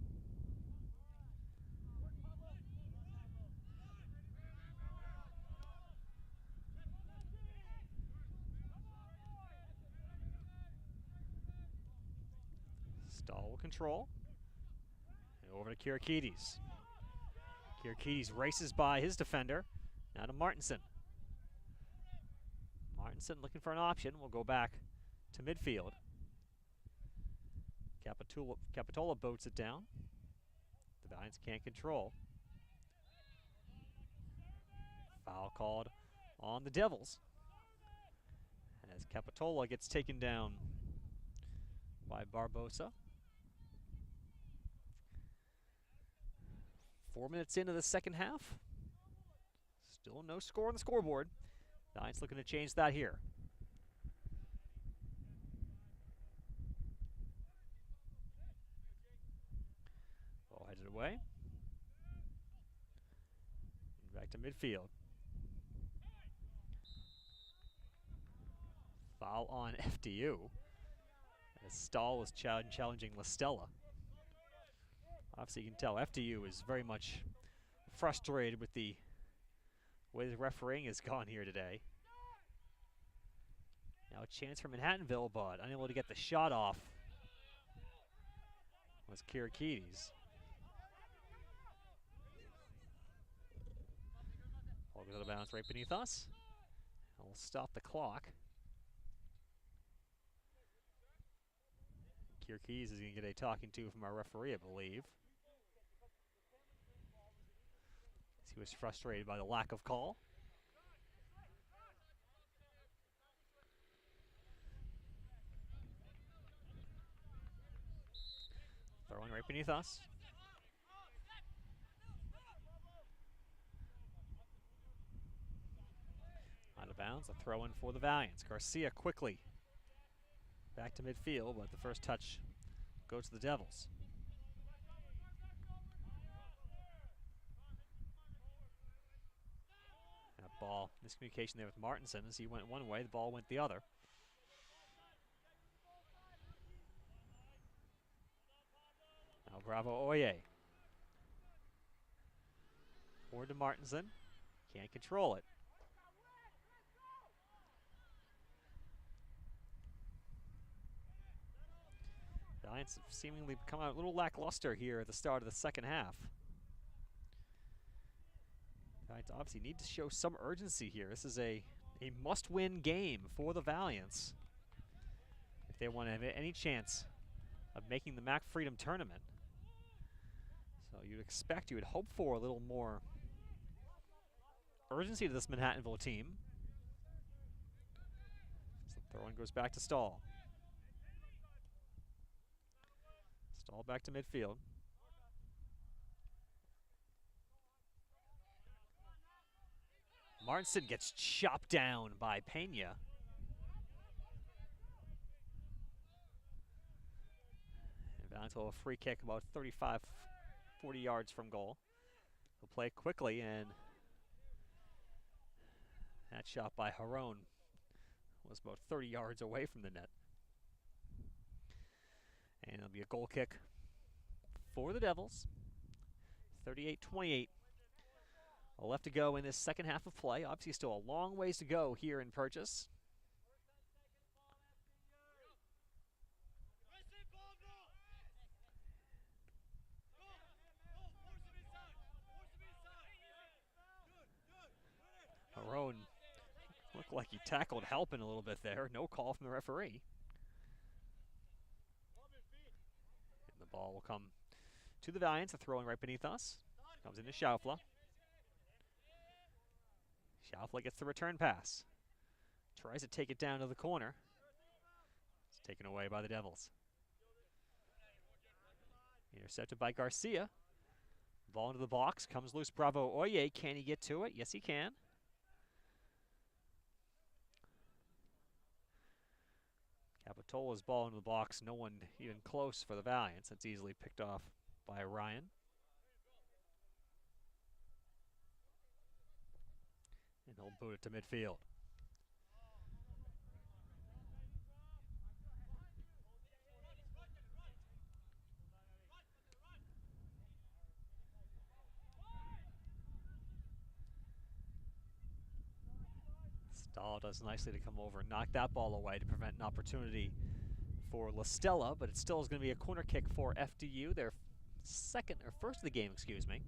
Speaker 1: Stahl will control. And over to Kirakides. Kirakides races by his defender. Now to Martinson. Martinson looking for an option. We'll go back to midfield. Capitola boats it down. The Valiants can't control. Foul called on the Devils as Capitola gets taken down by Barbosa. 4 minutes into the second half. Still no score on the scoreboard. Valiants looking to change that here. Ball headed away. Back to midfield. Foul on FDU. As Stahl is challenging LaStella. Obviously, you can tell FDU is very much frustrated with the way the refereeing has gone here today. Now a chance for Manhattanville, but unable to get the shot off was Kirikides. Ball goes out of bounds right beneath us. And we'll stop the clock. Kirikides is going to get a talking to from our referee, I believe. He was frustrated by the lack of call. Throwing right beneath us. Out of bounds, a throw in for the Valiants. Garcia quickly back to midfield, but the first touch goes to the Devils. That ball, miscommunication there with Martinson as he went one way, the ball went the other. Now Bravo Oye. Forward to Martinson. Can't control it. Giants have seemingly become a little lackluster here at the start of the second half. Giants obviously need to show some urgency here. This is a must-win game for the Valiants if they want to have any chance of making the Mac Freedom tournament. So you'd expect, you would hope for a little more urgency to this Manhattanville team. So the throw-in goes back to Stahl. Stahl back to midfield. Martinson gets chopped down by Pena. And Valiants will have a free kick about 35, 40 yards from goal. He'll play quickly, and that shot by Haron was about 30 yards away from the net. And it'll be a goal kick for the Devils. 38-28. Left to go in this second half of play. Obviously still a long ways to go here in Purchase. Haron looked like he tackled Halpin a little bit there. No call from the referee. And the ball will come to the Valiants. A throw-in right beneath us. Comes into Schaufler. Schaufler gets the return pass. Tries to take it down to the corner. It's taken away by the Devils. Intercepted by Garcia. Ball into the box. Comes loose. Bravo Oye. Can he get to it? Yes, he can. Capitola's ball into the box. No one even close for the Valiants. It's easily picked off by Ryan. And he'll boot it to midfield. Stahl does nicely to come over and knock that ball away to prevent an opportunity for LaStella, but it still is going to be a corner kick for FDU, their first of the game, excuse me.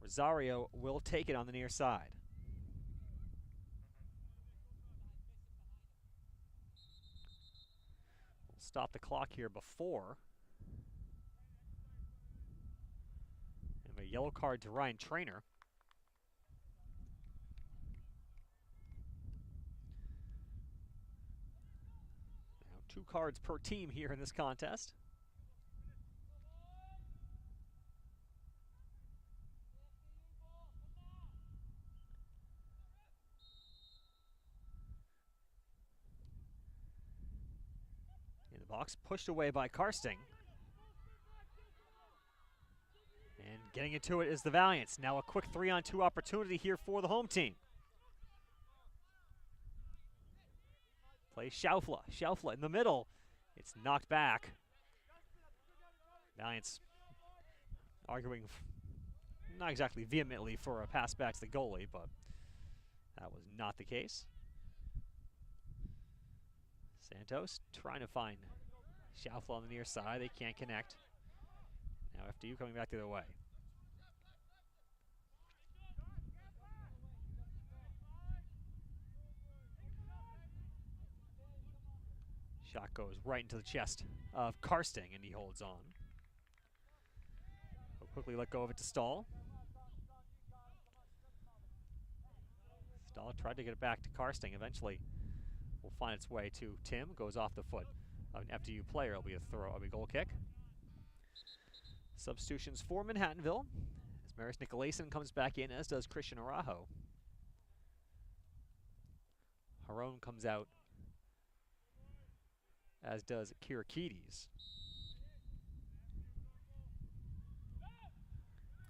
Speaker 1: Rosario will take it on the near side. We'll stop the clock here before. And a yellow card to Ryan Trainer. Now 2 cards per team here in this contest. Box pushed away by Karsting. And getting into it is the Valiants. Now a quick 3-on-2 opportunity here for the home team. Play Schaufler. Schaufler in the middle. It's knocked back. Valiant's arguing not exactly vehemently for a pass back to the goalie, but that was not the case. Santos trying to find Schaufler on the near side. They can't connect. Now FDU coming back the other way. Shot goes right into the chest of Karsting, and he holds on. He'll quickly let go of it to Stahl. Stahl tried to get it back to Karsting. Eventually will find its way to Tim. Goes off the foot of an FDU player. It'll be a throw, it'll be a goal kick. Substitutions for Manhattanville, as Maris Nicolason comes back in, as does Christian Araujo. Haron comes out, as does Kirikides.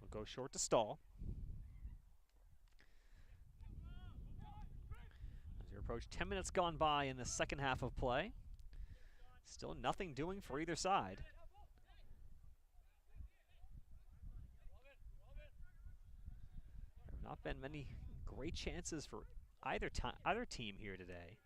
Speaker 1: We'll go short to Stahl. As we approach 10 minutes gone by in the second half of play. Still nothing doing for either side. There have not been many great chances for either team here today.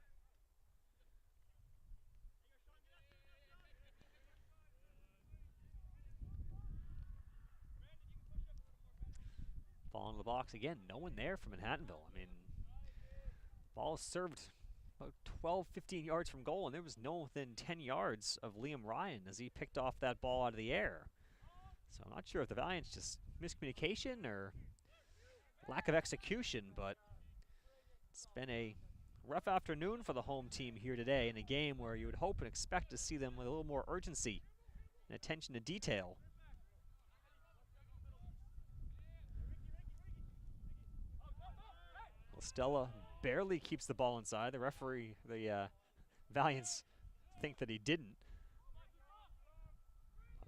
Speaker 1: Ball in the box again. No one there for Manhattanville. I mean, ball served about 12, 15 yards from goal, and there was no one within 10 yards of Liam Ryan as he picked off that ball out of the air. So I'm not sure if the Valiant's just miscommunication or lack of execution, but it's been a rough afternoon for the home team here today in a game where you would hope and expect to see them with a little more urgency and attention to detail. Stella barely keeps the ball inside. The referee, the Valiants think that he didn't.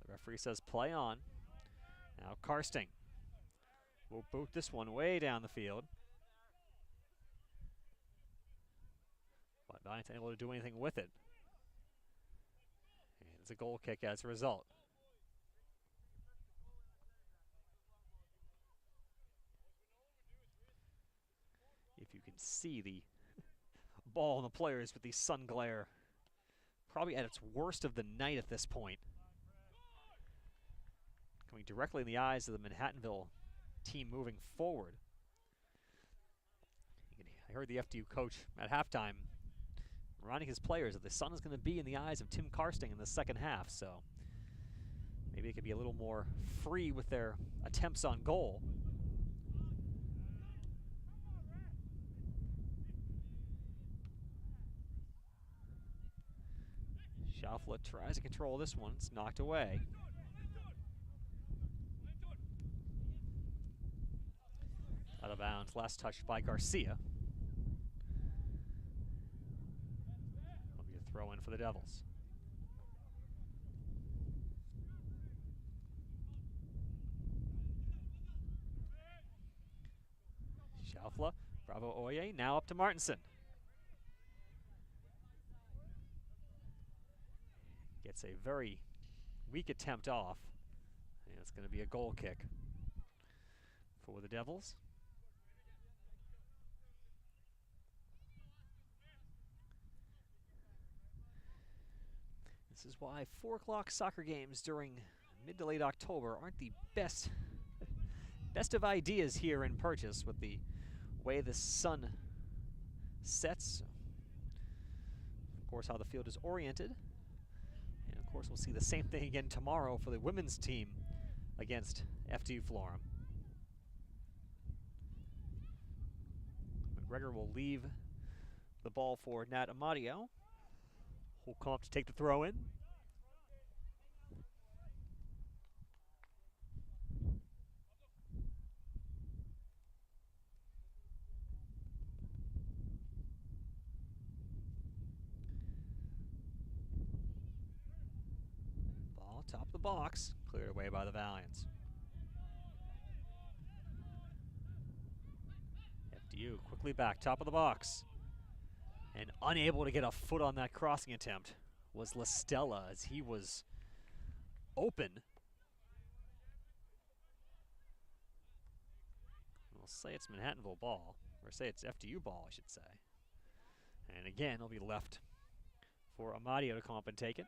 Speaker 1: The referee says play on. Now Karsting will boot this one way down the field. But Valiants ain't able to do anything with it. And it's a goal kick as a result. If you can see the ball and the players with the sun glare, probably at its worst of the night at this point. Coming directly in the eyes of the Manhattanville team moving forward. I heard the FDU coach at halftime reminding his players that the sun is going to be in the eyes of Tim Karsting in the second half, so maybe they could be a little more free with their attempts on goal. Schaufler tries to control this one. It's knocked away. Out of bounds. Last touch by Garcia. Will be a throw in for the Devils. Schaufler, Bravo Oye, now up to Martinson. Gets a very weak attempt off. And it's going to be a goal kick for the Devils. This is why 4 o'clock soccer games during mid to late October aren't the best of ideas here in Purchase with the way the sun sets. Of course, how the field is oriented. Of course, we'll see the same thing again tomorrow for the women's team against FDU-Florham. McGregor will leave the ball for Nat Amadio, who'll come up to take the throw in. Top of the box, cleared away by the Valiants. FDU quickly back, top of the box. And unable to get a foot on that crossing attempt was LaStella as he was open. We'll say it's Manhattanville ball, or say it's FDU ball, I should say. And again, it'll be left for Amadio to come up and take it.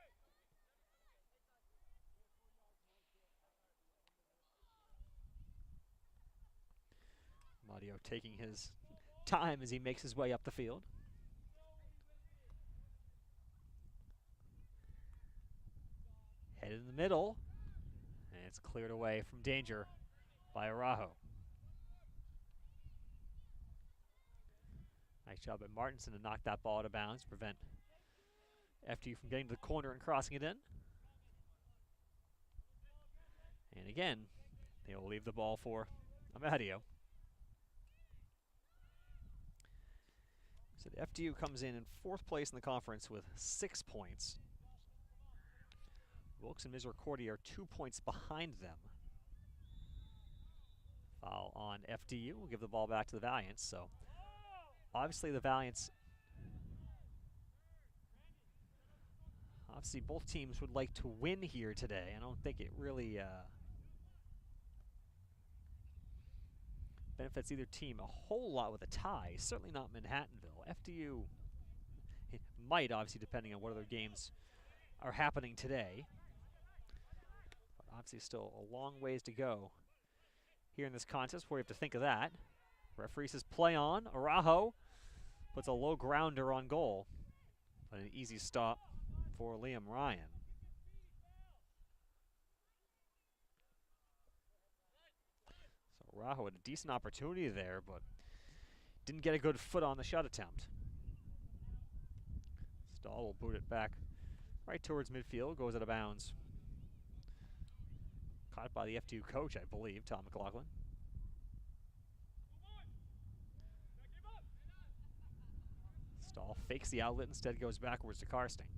Speaker 1: Amadio taking his time as he makes his way up the field. Headed in the middle, and it's cleared away from danger by Araujo. Nice job at Martinson to knock that ball out of bounds, prevent FDU from getting to the corner and crossing it in. And again, they will leave the ball for Amadio. So the FDU comes in 4th place in the conference with 6 points. Wilkes and Misericordia are 2 points behind them. Foul on FDU. We'll give the ball back to the Valiants. So obviously the Valiants, obviously both teams would like to win here today. I don't think it really benefits either team a whole lot with a tie. Certainly not Manhattanville. FDU, it might, obviously, depending on what other games are happening today. But obviously still a long ways to go here in this contest before you have to think of that. Referee says play on. Araujo puts a low grounder on goal. But an easy stop for Liam Ryan. So Araujo had a decent opportunity there, but didn't get a good foot on the shot attempt. Stahl will boot it back right towards midfield, goes out of bounds. Caught by the FDU coach, I believe, Tom McLaughlin. Stahl fakes the outlet, instead goes backwards to Karsting.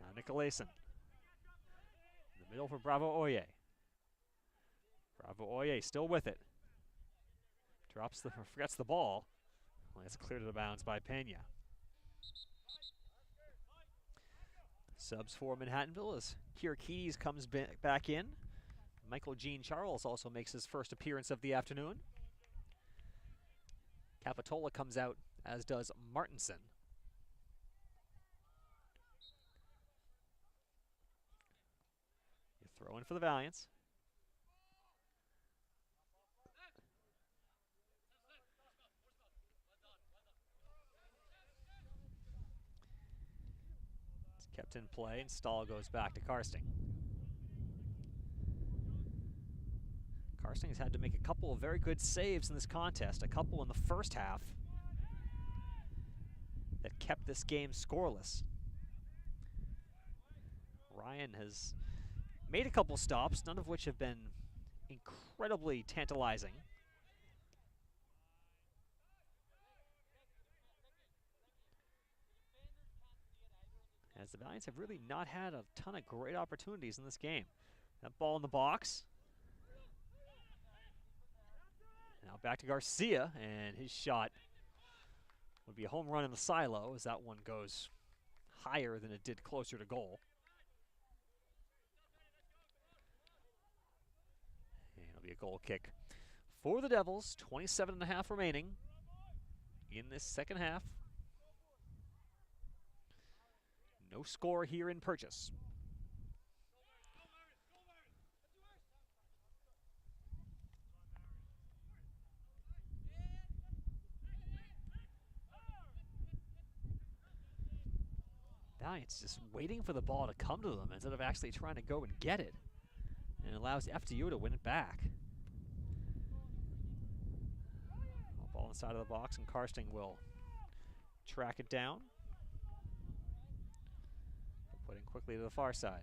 Speaker 1: Now Nicolason. In the middle for Bravo Oye. Bravo Oye still with it. Forgets the ball. Well, it's cleared out of bounds by Pena. Subs for Manhattanville as Kirikides comes back in. Michael Jean Charles also makes his first appearance of the afternoon. Capitola comes out, as does Martinson. You throw in for the Valiants. It's kept in play, and Stahl goes back to Karsting. Karsting has had to make a couple of very good saves in this contest, a couple in the first half that kept this game scoreless. Ryan has made a couple stops, none of which have been incredibly tantalizing. As the Valiants have really not had a ton of great opportunities in this game. That ball in the box. Now back to Garcia, and his shot would be a home run in the silo as that one goes higher than it did closer to goal. And it'll be a goal kick for the Devils. 27.5 remaining in this second half. No score here in Purchase. Valiants just waiting for the ball to come to them instead of actually trying to go and get it. And it allows FDU to win it back. Ball inside of the box, and Karsting will track it down. Putting quickly to the far side.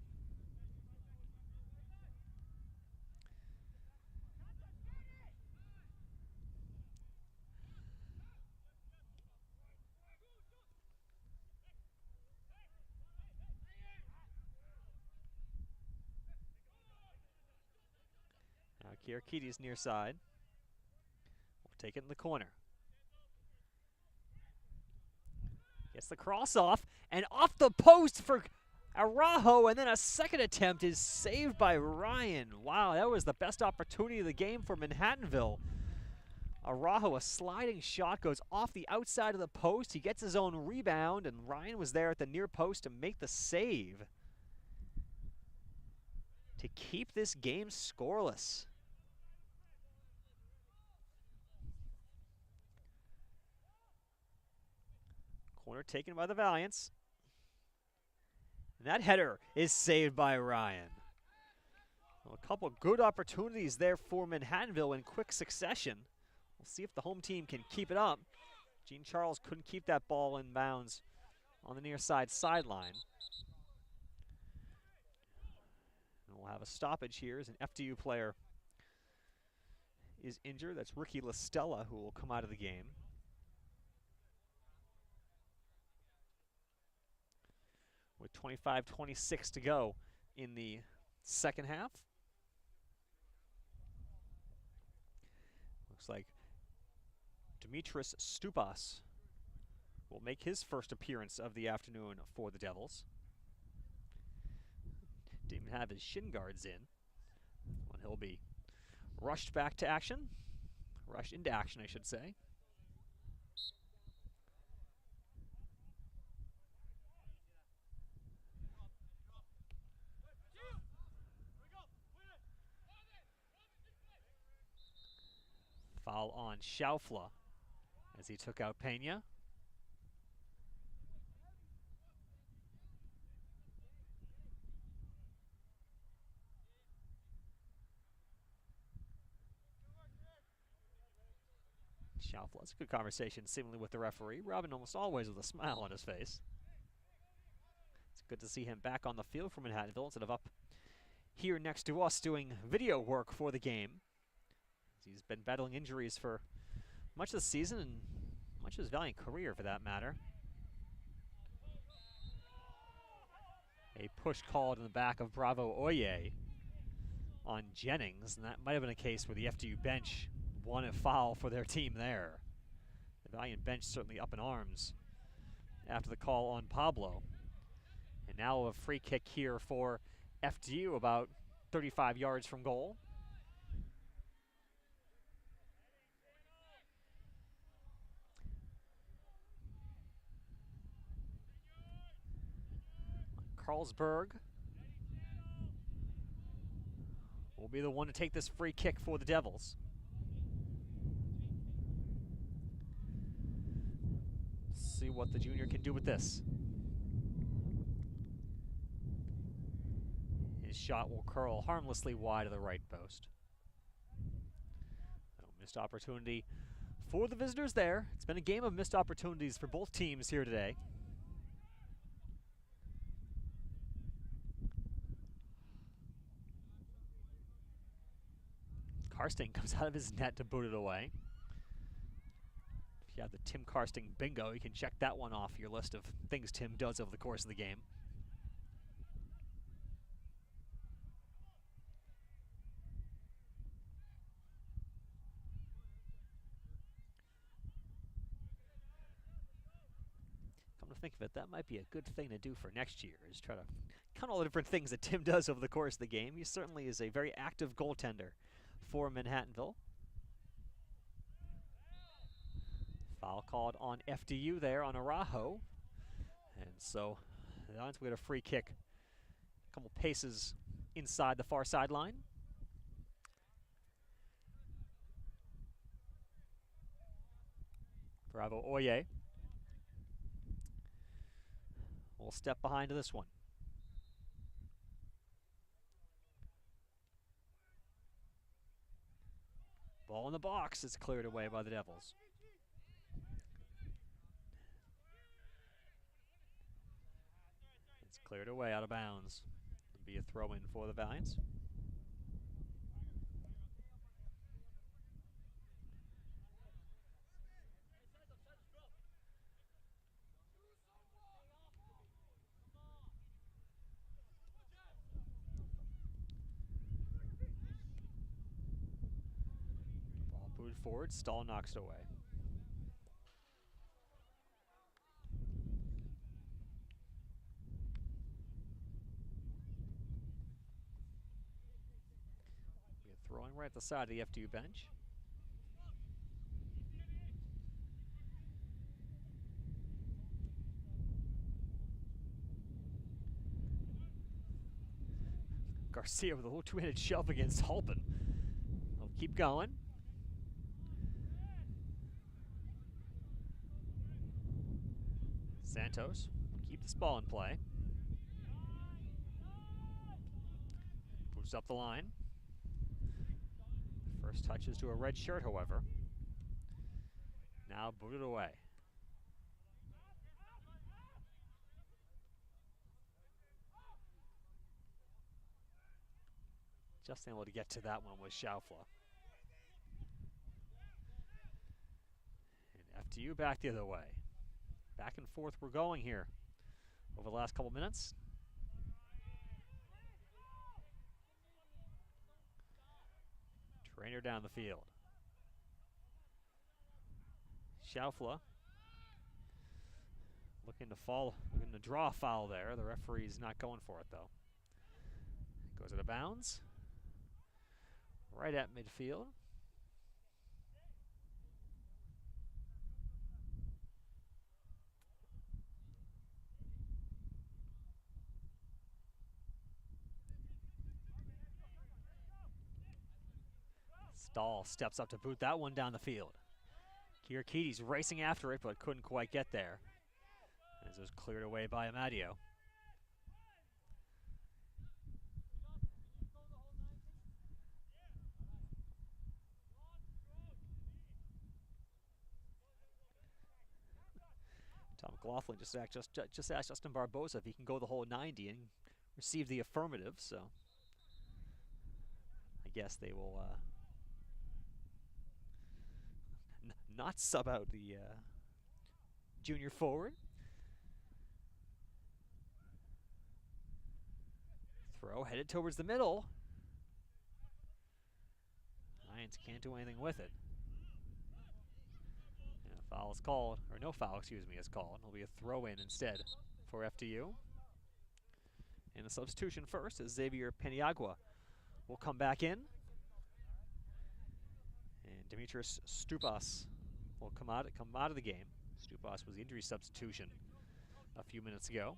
Speaker 1: Now Kiarkides near side. We'll take it in the corner. Gets the cross off, and off the post for Araujo, and then a second attempt is saved by Ryan. Wow, that was the best opportunity of the game for Manhattanville. Araujo, a sliding shot, goes off the outside of the post. He gets his own rebound, and Ryan was there at the near post to make the save to keep this game scoreless. Corner taken by the Valiants. And that header is saved by Ryan. Well, a couple good opportunities there for Manhattanville in quick succession. We'll see if the home team can keep it up. Gene Charles couldn't keep that ball in bounds on the near side sideline. And we'll have a stoppage here as an FDU player is injured. That's Ricky LaStella who will come out of the game. With 25-26 to go in the second half. Looks like Dimitris Stupas will make his first appearance of the afternoon for the Devils. Didn't even have his shin guards in. When he'll be rushed back to action. Rushed into action, I should say. Foul on Schaufler as he took out Pena. Schaufler, it's a good conversation seemingly with the referee. Robin almost always with a smile on his face. It's good to see him back on the field for Manhattanville instead of up here next to us doing video work for the game. He's been battling injuries for much of the season and much of his valiant career for that matter. A push called in the back of Bravo Oye on Jennings, and that might have been a case where the FDU bench won a foul for their team there. The valiant bench certainly up in arms after the call on Pablo. And now a free kick here for FDU about 35 yards from goal. Carlsberg will be the one to take this free kick for the Devils. See what the junior can do with this. His shot will curl harmlessly wide of the right post. No missed opportunity for the visitors there. It's been a game of missed opportunities for both teams here today. Karsting comes out of his net to boot it away. If you have the Tim Karsting bingo, you can check that one off your list of things Tim does over the course of the game. Come to think of it, that might be a good thing to do for next year, is try to count all the different things that Tim does over the course of the game. He certainly is a very active goaltender for Manhattanville. Foul called on FDU there on Araujo. And so the Lions will get a free kick a couple paces inside the far sideline. Bravo Oye will step behind to this one. Ball in the box is cleared away by the Devils. It's cleared away out of bounds. It'll be a throw-in for the Valiants. Moved forward, Stahl knocks it away. Throwing right at the side of the FDU bench. Garcia with a little two-handed shove against Halpin. They'll keep going. Santos keep this ball in play. Moves up the line. First touches to a red shirt, however. Now booted away. Just able to get to that one was Schaufler. And FDU back the other way. Back and forth we're going here over the last couple minutes. Trainer down the field. Schaufler looking to draw a foul there. The referee's not going for it though. Goes out of bounds. Right at midfield. Stahl steps up to boot that one down the field. Kirikides racing after it, but couldn't quite get there, as it was cleared away by Amadio. Tom McLaughlin just asked Justin Barbosa if he can go the whole 90 and receive the affirmative, so I guess they will not sub out the junior forward. Throw headed towards the middle. Lions can't do anything with it. And a foul is called, or no foul, excuse me, is called. It'll be a throw in instead for FDU. And the substitution first is Xavier Peniagua will come back in. And Demetrius Stupas will come out of the game. Stupas was the injury substitution a few minutes ago.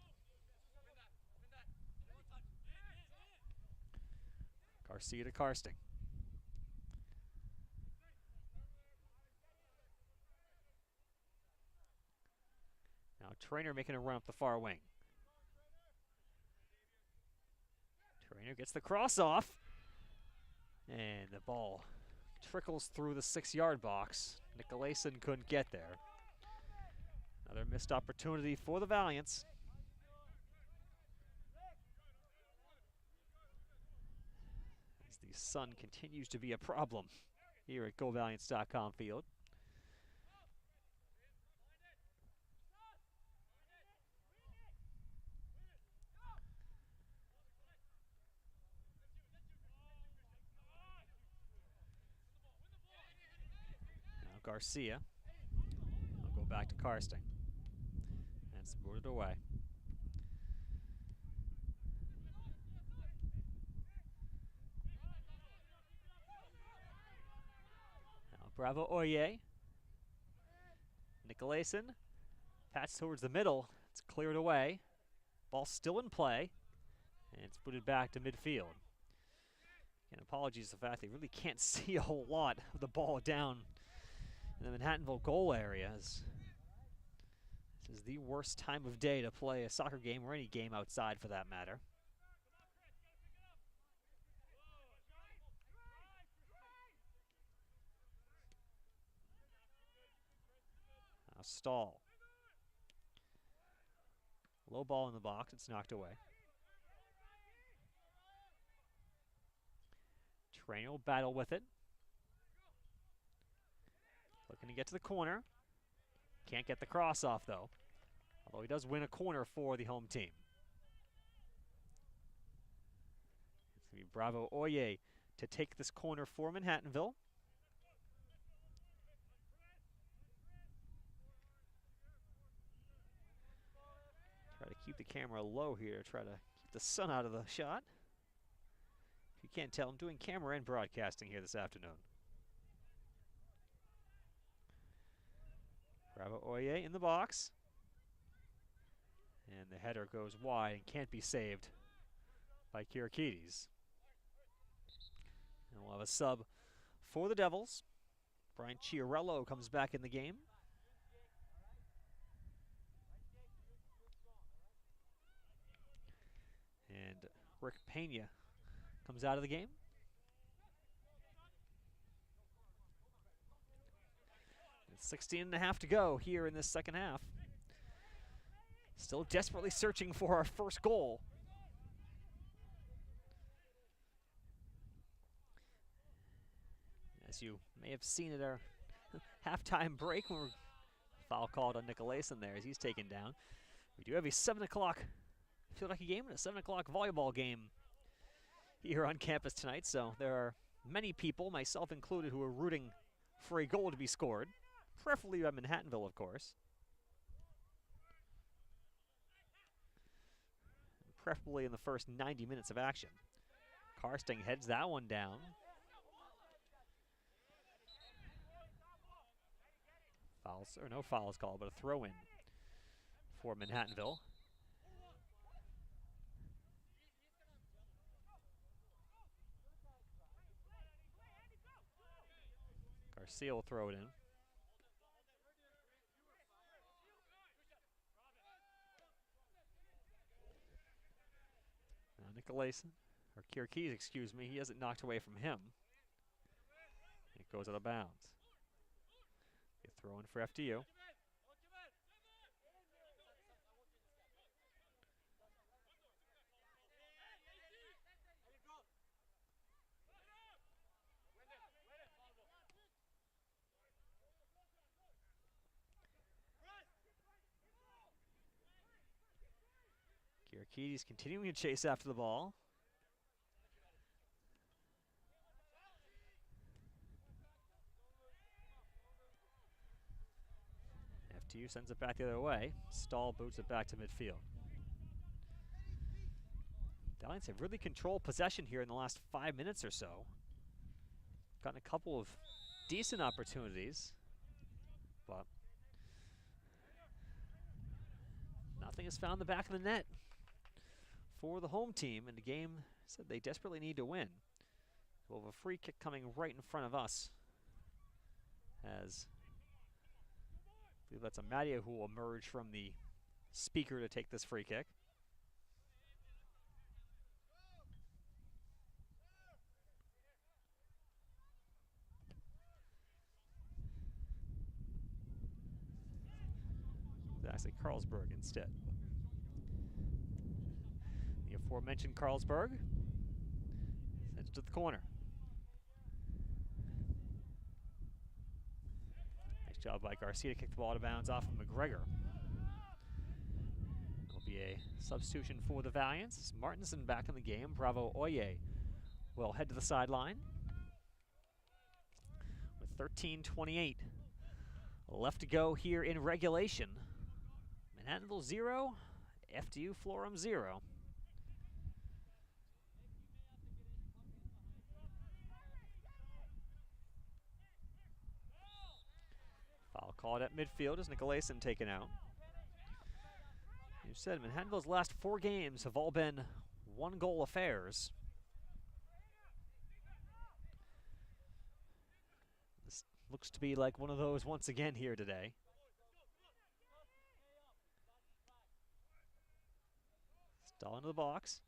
Speaker 1: Garcia to Karsting. Now Trainer making a run up the far wing. Trainer gets the cross off. And the ball trickles through the 6-yard box. Nicolason couldn't get there. Another missed opportunity for the Valiants. As the sun continues to be a problem here at GoValiants.com field. Garcia will go back to Karsting. That's booted away. Now Bravo Oye. Nicolason. Patch towards the middle. It's cleared away. Ball still in play. And it's booted back to midfield. And apologies for the fact they really can't see a whole lot of the ball down in the Manhattanville goal area. This is the worst time of day to play a soccer game or any game outside for that matter. Now Stahl. Low ball in the box, it's knocked away. Trainer will battle with it. Looking to get to the corner. Can't get the cross off though. Although he does win a corner for the home team. It's going to be Bravo Oye to take this corner for Manhattanville. Try to keep the camera low here, try to keep the sun out of the shot. If you can't tell, I'm doing camera and broadcasting here this afternoon. Bravo Oye in the box. And the header goes wide and can't be saved by Kirikides. And we'll have a sub for the Devils. Brian Chiarello comes back in the game. And Rick Pena comes out of the game. It's 16.5 to go here in this second half. Still desperately searching for our first goal. As you may have seen at our halftime break, when foul called on Nicolason there as he's taken down. We do have a 7 o'clock field hockey game and a 7 o'clock volleyball game here on campus tonight, so there are many people, myself included, who are rooting for a goal to be scored, preferably by Manhattanville, of course. Preferably in the first 90 minutes of action. Karsting heads that one down. Fouls, or no fouls called, but a throw-in for Manhattanville. Garcia will throw it in. Now Nicolason, or Kirikides, excuse me, he has it knocked away from him. It goes out of bounds. They throw in for FDU. Kirikides continuing to chase after the ball. FDU sends it back the other way. Stahl boots it back to midfield. The Lions have really controlled possession here in the last 5 minutes or so. Gotten a couple of decent opportunities, but nothing has found the back of the net for the home team, and the game said they desperately need to win. We'll have a free kick coming right in front of us, as I believe that's Amadia who will emerge from the speaker to take this free kick. It's actually Carlsberg instead. The aforementioned Carlsberg sends it to the corner. Nice job by Garcia to kick the ball out of bounds off of McGregor. There'll be a substitution for the Valiants. Martinson back in the game. Bravo Oye will head to the sideline. With 13:28 left to go here in regulation. Manhattanville 0, FDU-Florham 0. Foul called at midfield as Nicolason taken out. You said Manhattanville's last 4 games have all been 1-goal affairs. This looks to be like one of those once again here today. Stahl into the box.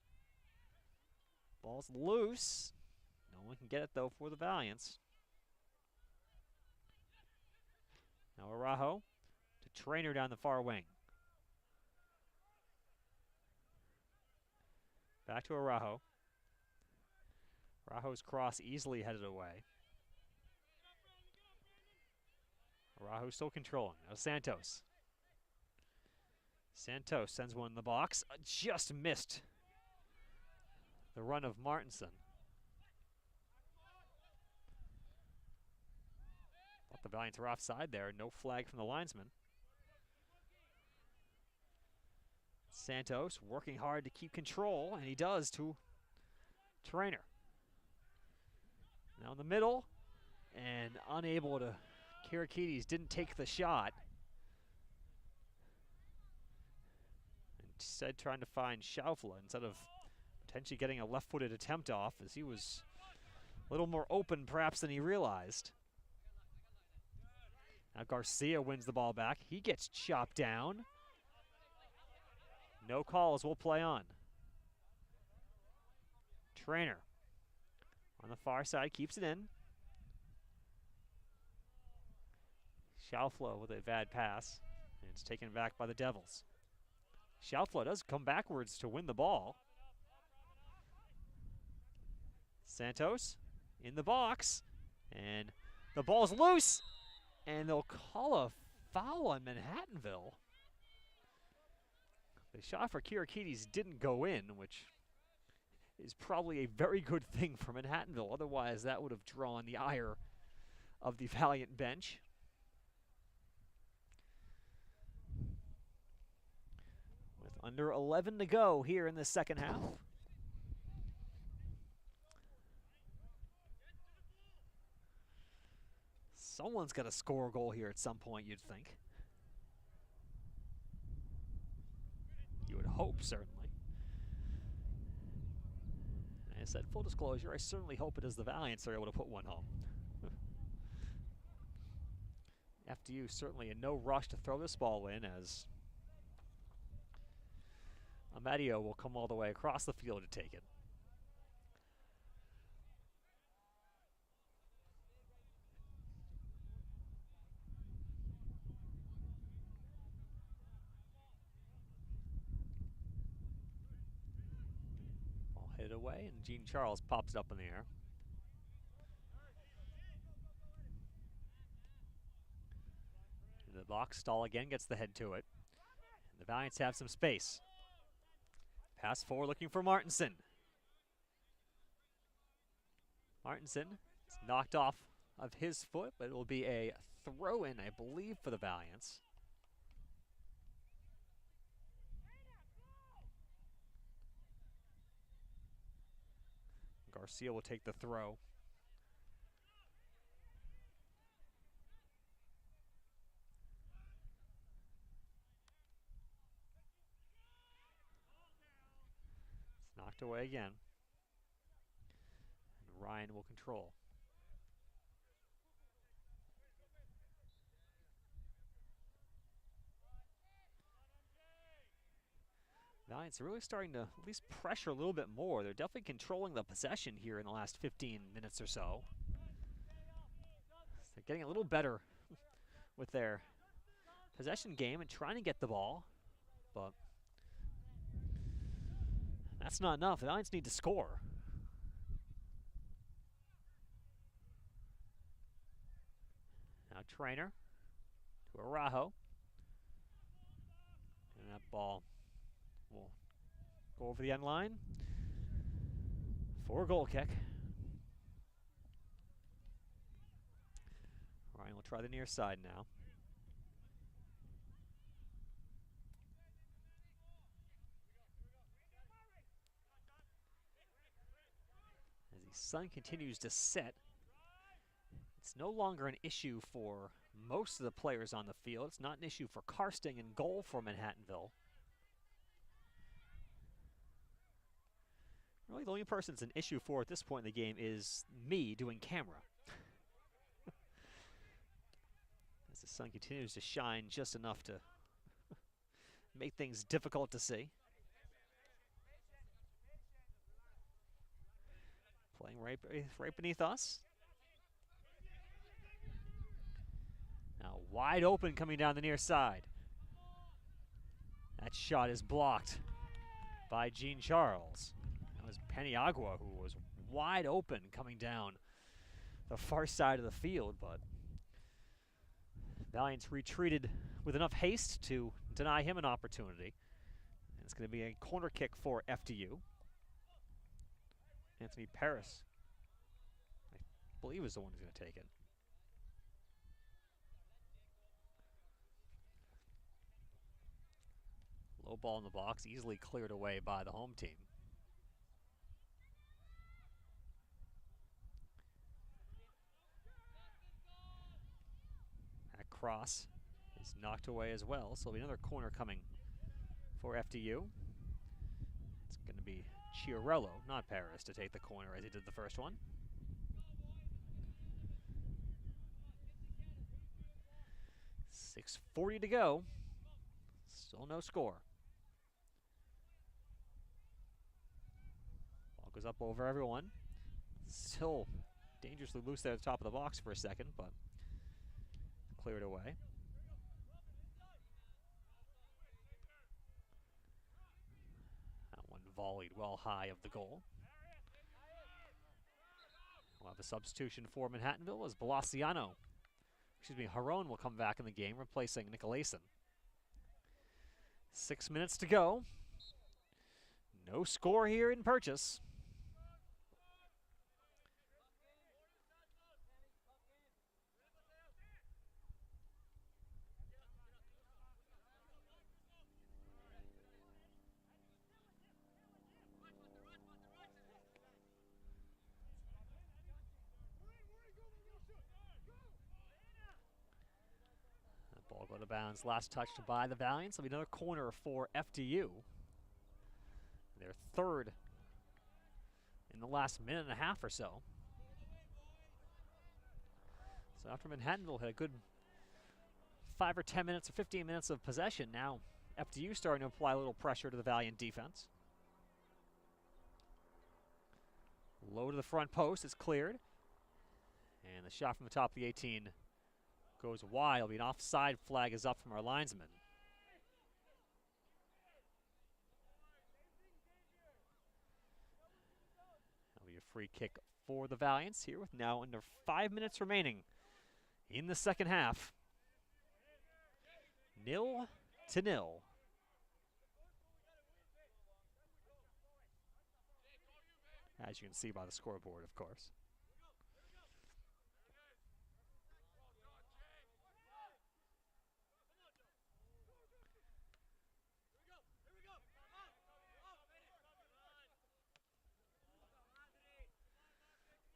Speaker 1: Ball's loose. No one can get it though for the Valiants. Now Araujo to Trainer down the far wing. Back to Araujo. Araujo's cross easily headed away. Araujo still controlling. Now Santos. Santos sends one in the box. Just missed the run of Martinson. Thought the Valiants were offside there. No flag from the linesman. Santos working hard to keep control, and he does to Trainer. Now in the middle, and unable to, Kirakides didn't take the shot. Instead trying to find Schaufler instead of potentially getting a left-footed attempt off, as he was a little more open perhaps than he realized. Now Garcia wins the ball back. He gets chopped down. No calls, will play on. Trainer on the far side keeps it in. Schaufler with a bad pass, and it's taken back by the Devils. Schaufler does come backwards to win the ball. Santos in the box, and the ball's loose, and they'll call a foul on Manhattanville. The shot for Kirakides didn't go in, which is probably a very good thing for Manhattanville. Otherwise, that would have drawn the ire of the Valiant bench. With under 11 to go here in the second half. Someone's got to score a goal here at some point, you'd think. You would hope, certainly. And I said, full disclosure, I certainly hope it is the Valiants are able to put one home. FDU certainly in no rush to throw this ball in, as Amadio will come all the way across the field to take it. Ball headed away, and Gene Charles pops it up in the air. The box, Stahl again gets the head to it. And the Valiants have some space. Pass forward looking for Martinson. Martinson is knocked off of his foot, but it will be a throw-in, I believe, for the Valiants. Garcia will take the throw. Knocked away again. And Ryan will control. Valiants are really starting to at least pressure a little bit more. They're definitely controlling the possession here in the last 15 minutes or so. They're getting a little better with their possession game and trying to get the ball, but that's not enough. The Valiants need to score. Now Trainer to Araujo. And that ball will go over the end line for a goal kick. Ryan will try the near side now. As the sun continues to set, it's no longer an issue for most of the players on the field. It's not an issue for Karsting and goal for Manhattanville. Really, the only person it's an issue for at this point in the game is me doing camera. As the sun continues to shine just enough to make things difficult to see. Playing right beneath us. Now wide open coming down the near side. That shot is blocked by Gene Charles. That was Paniagua, who was wide open coming down the far side of the field, but Valiants retreated with enough haste to deny him an opportunity. And it's going to be a corner kick for FDU. Anthony Paris, I believe, is the one who's going to take it. Low ball in the box, easily cleared away by the home team. That cross is knocked away as well, so there'll be another corner coming for FDU. It's going to be Chiarello, not Paris, to take the corner as he did the first one. .640 to go. Still no score. Ball goes up over everyone. Still dangerously loose there at the top of the box for a second, but cleared away. That one volleyed well high of the goal. We'll have a substitution for Manhattanville as Haron will come back in the game, replacing Nicolason. 6 minutes to go. No score here in Purchase. Ball go to bounds. Last touched by the Valiants. There'll be another corner for FDU. Their third in the last minute and a half or so. So after Manhattanville had a good 5 or 10 minutes or 15 minutes of possession, now FDU starting to apply a little pressure to the Valiant defense. Low to the front post. It's cleared. And the shot from the top of the 18 goes wide. It'll be an offside flag is up from our linesman. That'll be a free kick for the Valiants here with now under 5 minutes remaining in the second half. 0-0. As you can see by the scoreboard, of course.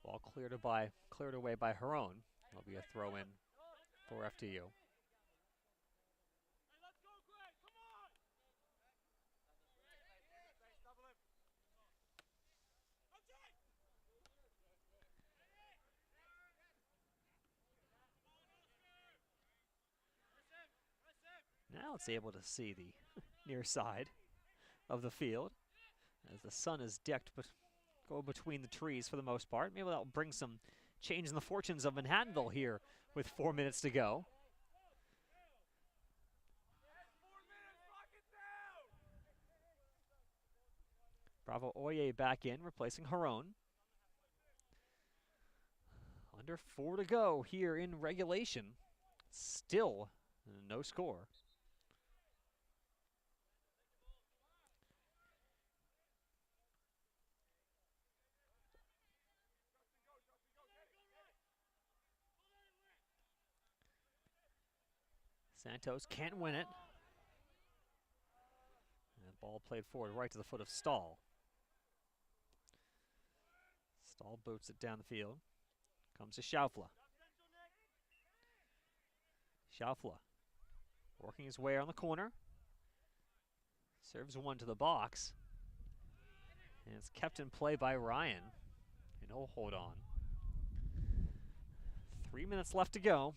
Speaker 1: Ball cleared away by Haron. That'll be a throw in for FDU. Now it's able to see the near side of the field as the sun is decked but go between the trees for the most part. Maybe that'll bring some change in the fortunes of Manhattanville here with 4 minutes to go. Bravo Oye back in, replacing Haron. Under 4 to go here in regulation. Still no score. Santos can't win it. And the ball played forward right to the foot of Stahl. Stahl boots it down the field. Comes to Schaufler. Schaufler working his way on the corner. Serves one to the box. And it's kept in play by Ryan. And he'll hold on. 3 minutes left to go.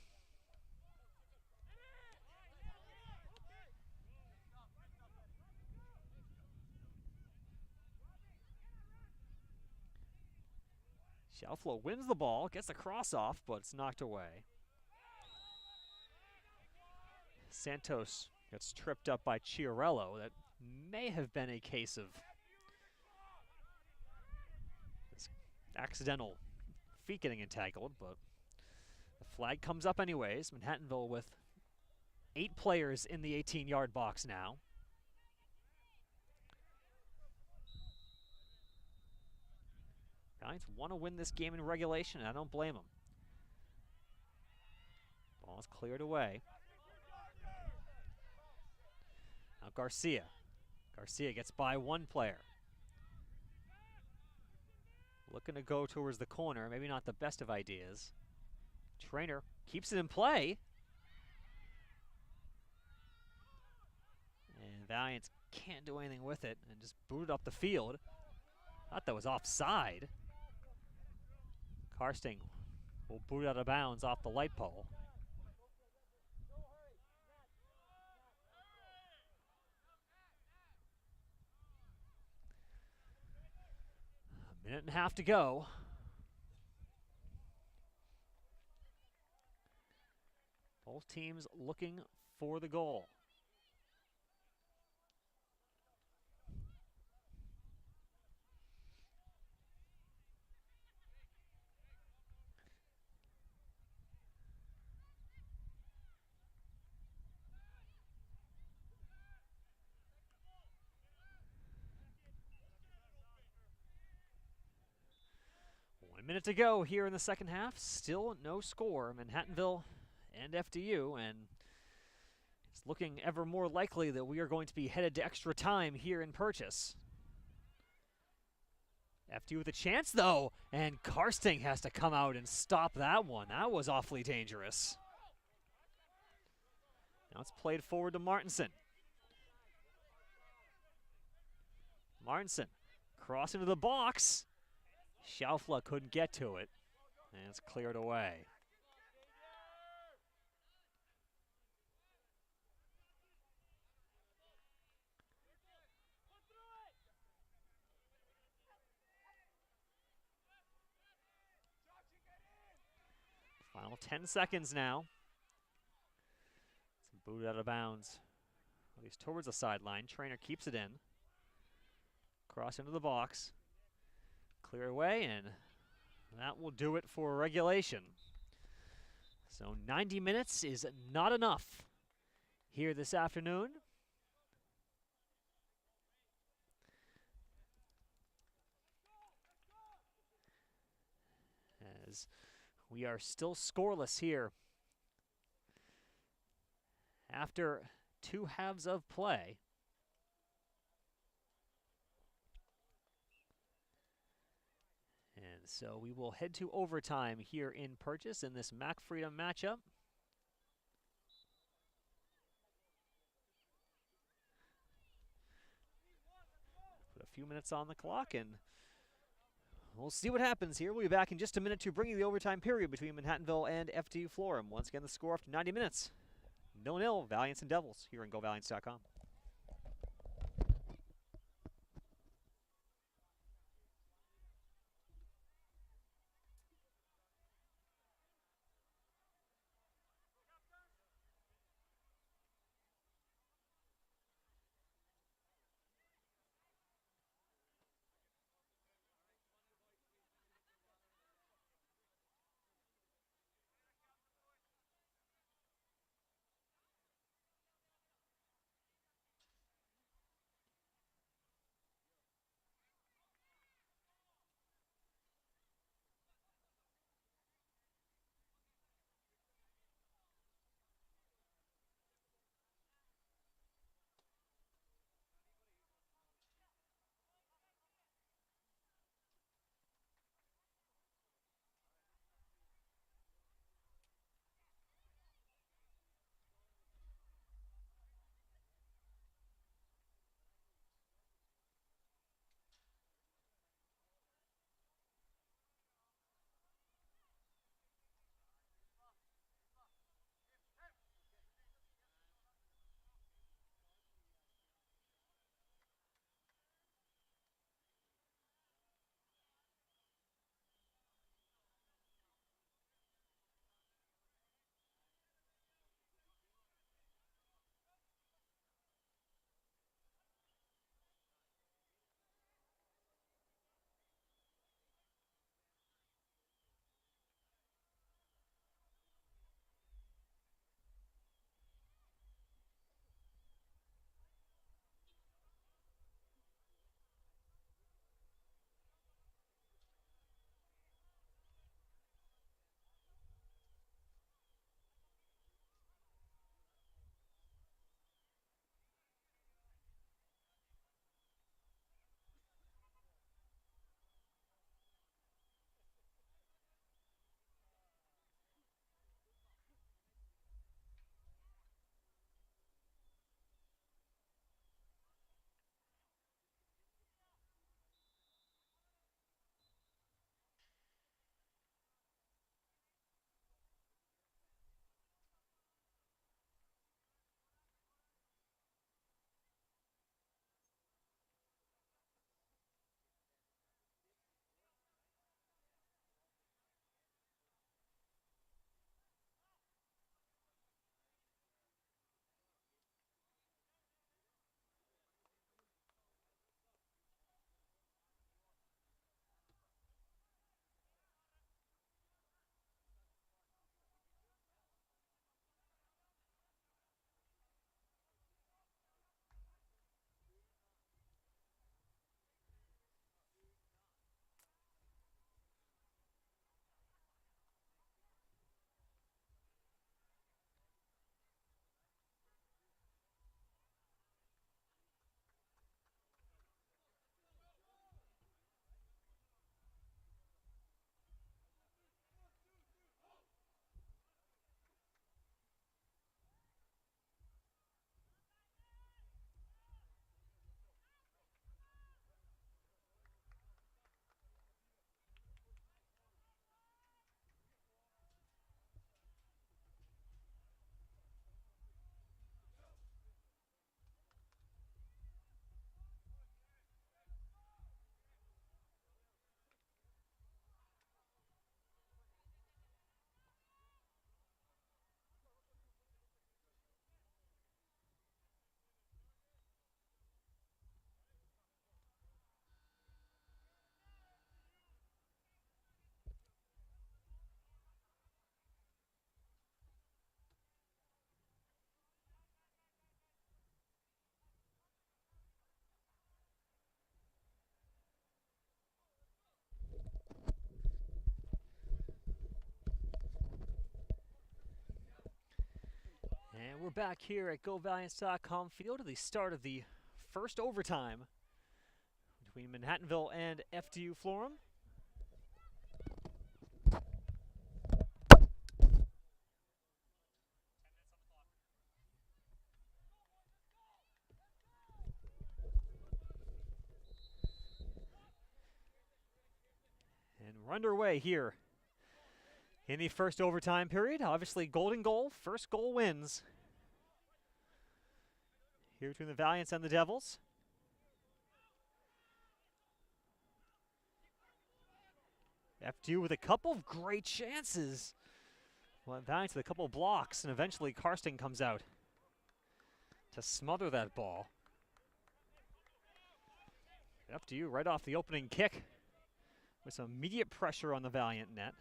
Speaker 1: Schaufler wins the ball, gets the cross off, but it's knocked away. Santos gets tripped up by Chiarello. That may have been a case of accidental feet getting entangled, but the flag comes up anyways. Manhattanville with 8 players in the 18-yard box now. Giants want to win this game in regulation, and I don't blame them. Ball is cleared away. Now Garcia Garcia gets by one player. Looking to go towards the corner, maybe not the best of ideas. Trainer keeps it in play. And Valiant can't do anything with it and just booted up the field. Thought that was offside. Karsting will boot out of bounds off the light pole. A minute and a half to go. Both teams looking for the goal. Minute to go here in the second half. Still no score. Manhattanville and FDU, and it's looking ever more likely that we are going to be headed to extra time here in Purchase. FDU with a chance, though, and Karsting has to come out and stop that one. That was awfully dangerous. Now it's played forward to Martinson. Martinson cross into the box. Schaufler couldn't get to it, and it's cleared away. Final 10 seconds now. It's booted out of bounds, at least towards the sideline. Trainer keeps it in. Cross into the box. Clear away, and that will do it for regulation. So 90 minutes is not enough here this afternoon. As we are still scoreless here after two halves of play. And so we will head to overtime here in Purchase in this Mac Freedom matchup. Put a few minutes on the clock and we'll see what happens here. We'll be back in just a minute to bring you the overtime period between Manhattanville and FDU-Florham. Once again, the score after 90 minutes. 0-0, Valiants and Devils here on GoValiants.com. we're back here at GoValiants.com field at the start of the first overtime between Manhattanville and FDU-Florham. And we're underway here in the first overtime period. Obviously, golden goal, first goal wins. Here between the Valiants and the Devils. FDU with a couple of great chances. Well, Valiants with a couple of blocks, and eventually Karsten comes out to smother that ball. FDU right off the opening kick with some immediate pressure on the Valiant net.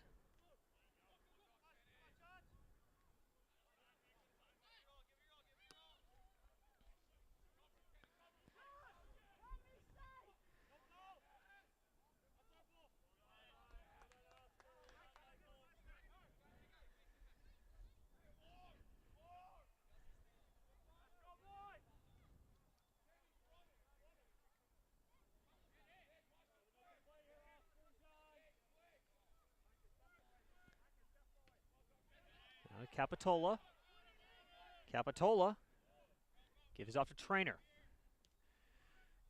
Speaker 1: Capitola. Capitola gives off to Trainer.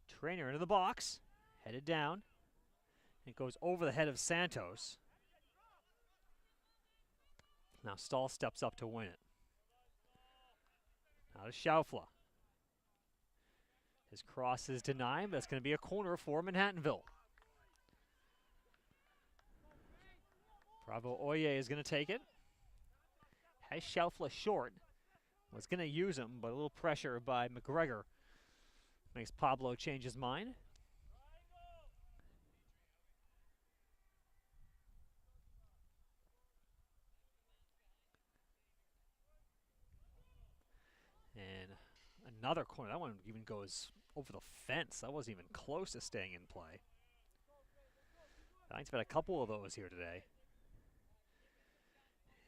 Speaker 1: Trainer into the box, headed down. It goes over the head of Santos. Now Stahl steps up to win it. Now to Schaufler. His cross is denied, but that's going to be a corner for Manhattanville. Bravo Oye is going to take it. Has Schaufler short. Was going to use him, but a little pressure by McGregor makes Pablo change his mind. And another corner. That one even goes over the fence. That wasn't even close to staying in play. Giants had a couple of those here today.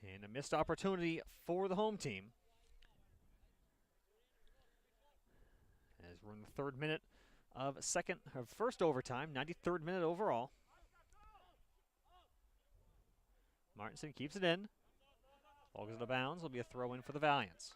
Speaker 1: And a missed opportunity for the home team. As we're in the third minute of first overtime, 93rd minute overall. Martinson keeps it in. Ball goes out of bounds. Will be a throw in for the Valiants.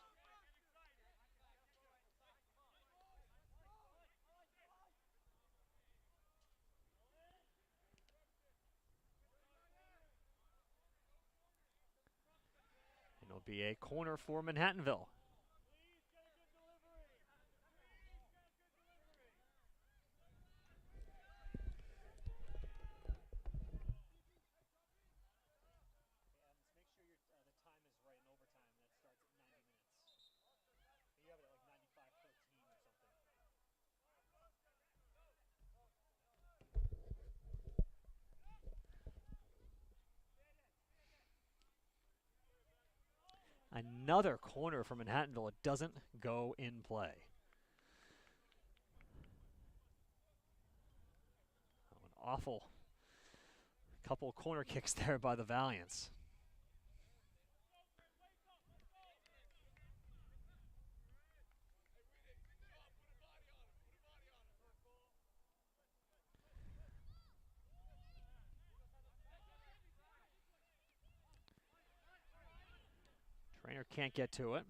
Speaker 1: And it'll be a corner for Manhattanville. Another corner from Manhattanville. It doesn't go in play. An awful couple corner kicks there by the Valiants. Trainer can't get to it.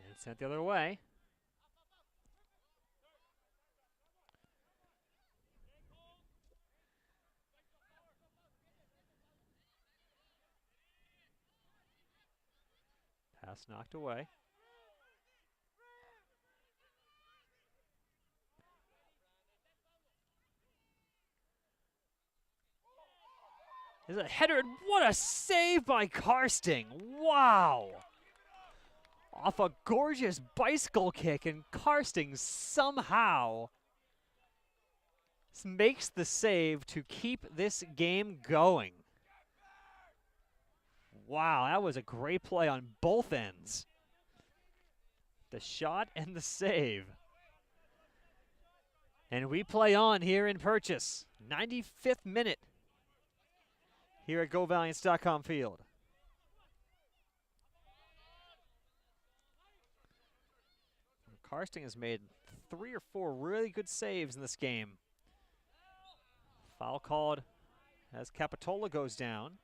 Speaker 1: And it's sent the other way. Pass knocked away. There's a header, and what a save by Karsting. Wow. Off a gorgeous bicycle kick, and Karsting somehow makes the save to keep this game going. Wow, that was a great play on both ends. The shot and the save. And we play on here in Purchase. 95th minute here at GoValiants.com field. Karsting has made 3 or 4 really good saves in this game. Foul called as Capitola goes down.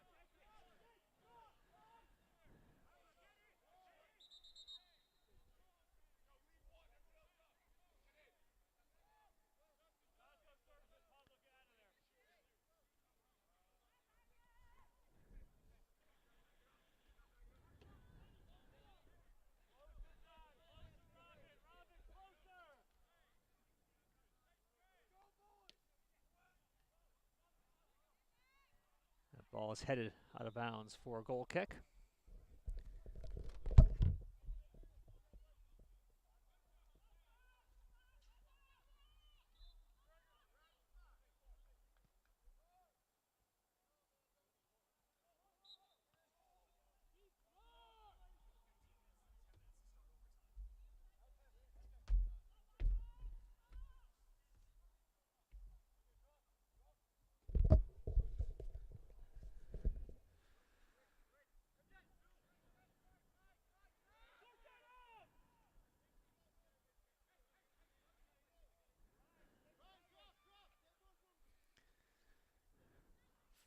Speaker 1: That ball is headed out of bounds for a goal kick.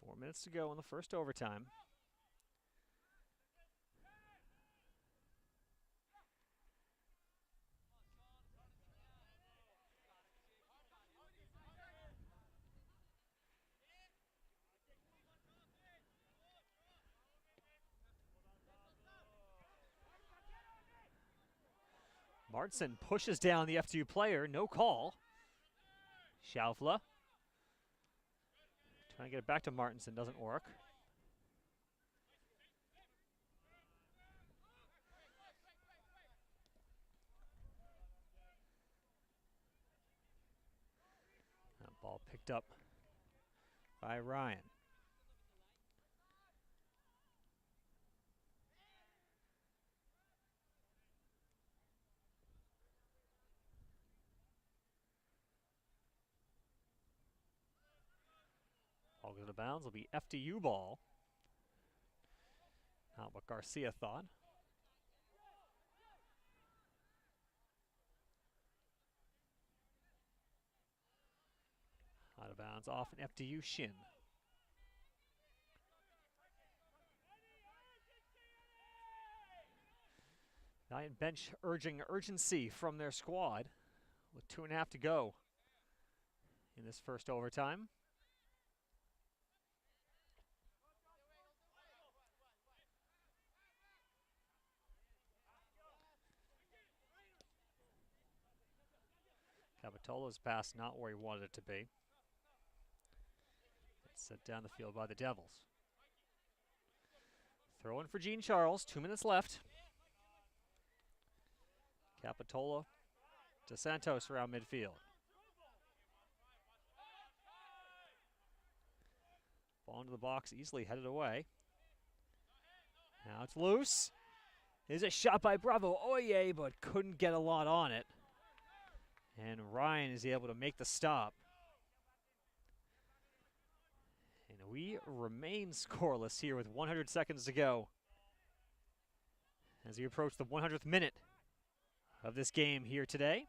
Speaker 1: Four minutes to go in the first overtime. Martson pushes down the FDU player, no call. Schaufler trying to get it back to Martinson, doesn't work. That ball picked up by Ryan. Ball goes out of bounds, will be FDU ball. Not what Garcia thought. Out of bounds off an FDU shin. Valiant bench urging urgency from their squad with 2.5 to go in this first overtime. Capitola's pass not where he wanted it to be. It's set down the field by the Devils. Throw in for Gene Charles, 2 minutes left. Capitola to Santos around midfield. Ball into the box, easily headed away. Now it's loose. Is a shot by Bravo Oye, but couldn't get a lot on it. And Ryan is able to make the stop. And we remain scoreless here with 100 seconds to go as we approach the 100th minute of this game here today.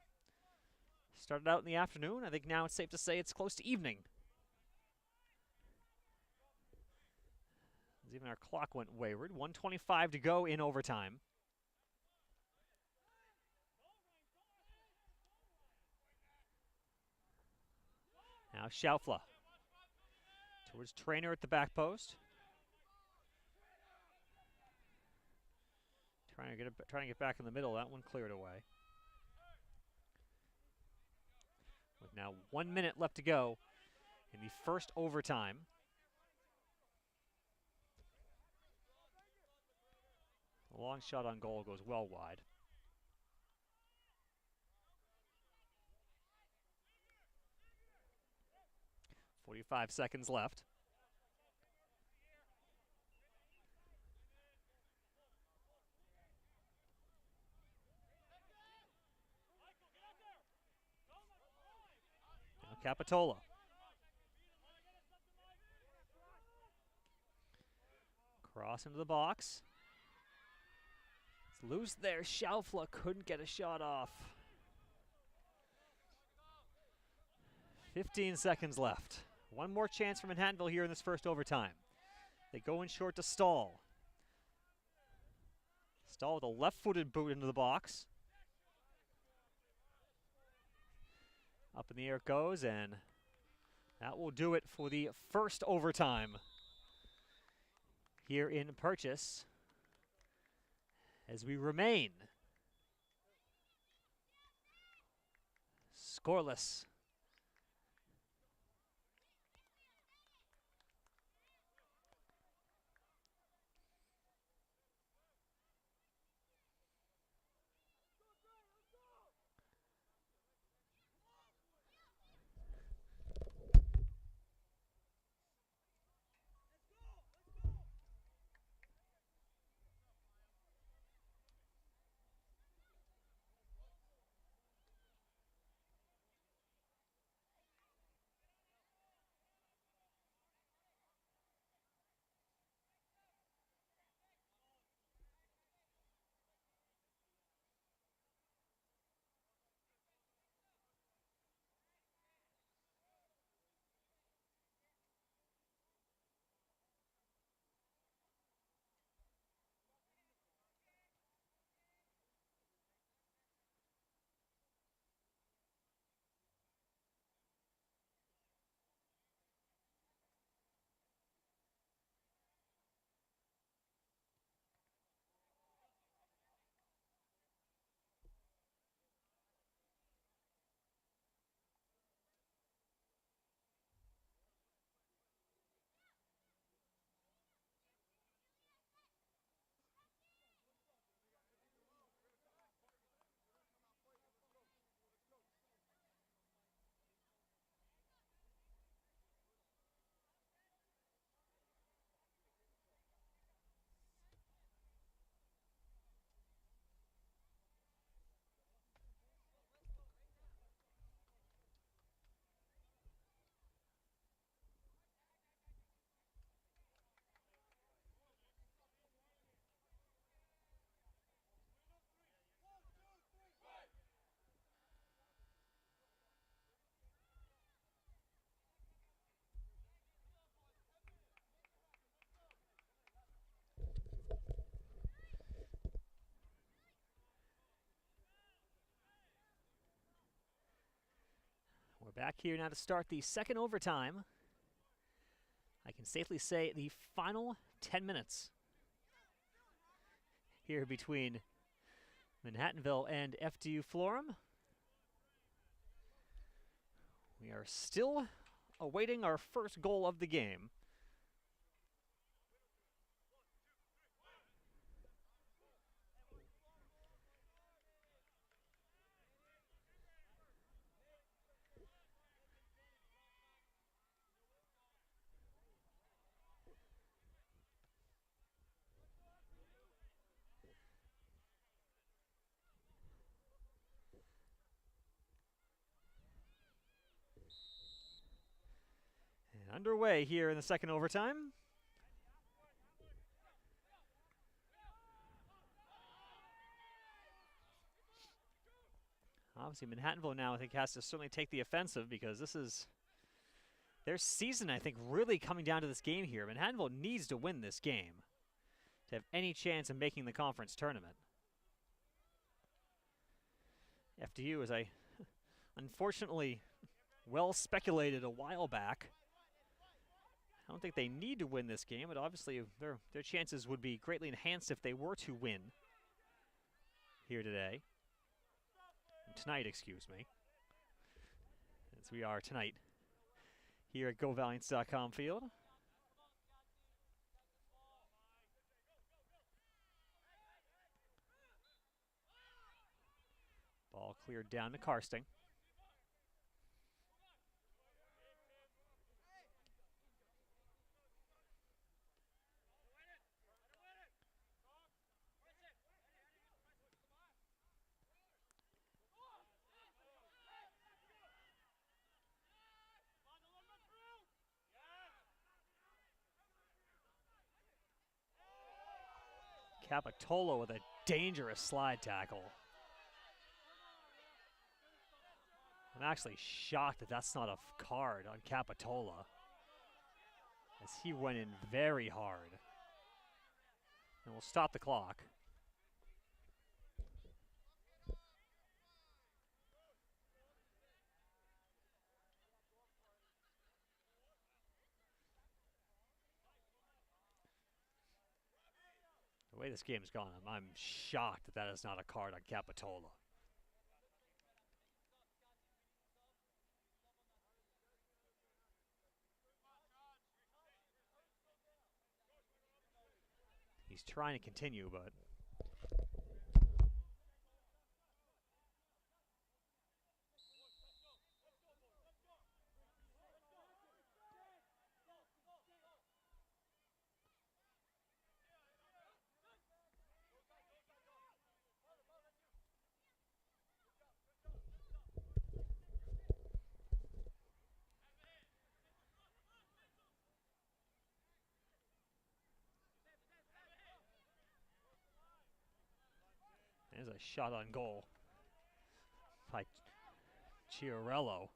Speaker 1: Started out in the afternoon. I think now it's safe to say it's close to evening. Even our clock went wayward. 1:25 to go in overtime. Now Schaufler towards Trainer at the back post. Trying to get back in the middle. That one cleared away. With now 1 minute left to go in the first overtime. A long shot on goal goes well wide. .45 seconds left. Now Capitola. Cross into the box. It's loose there. Schaufler couldn't get a shot off. 15 seconds left. One more chance for Manhattanville here in this first overtime. They go in short to Stahl. Stahl with a left-footed boot into the box. Up in the air it goes, and that will do it for the first overtime here in Purchase as we remain scoreless. We're back here now to start the second overtime. I can safely say the final 10 minutes here between Manhattanville and FDU-Florham. We are still awaiting our first goal of the game. And underway here in the second overtime. Obviously, Manhattanville now, I think, has to certainly take the offensive because this is their season, I think, really coming down to this game here. Manhattanville needs to win this game to have any chance of making the conference tournament. FDU, as I unfortunately well speculated a while back, I don't think they need to win this game, but obviously their chances would be greatly enhanced if they were to win here today. Tonight, excuse me. As we are tonight here at GoValiants.com field. Ball cleared down to Karsting. Capitolo with a dangerous slide tackle. I'm actually shocked that that's not a card on Capitola, as he went in very hard. And we'll stop the clock. The way this game's gone, I'm shocked that that is not a card on Capitola. He's trying to continue, but there's a shot on goal by Chiarello,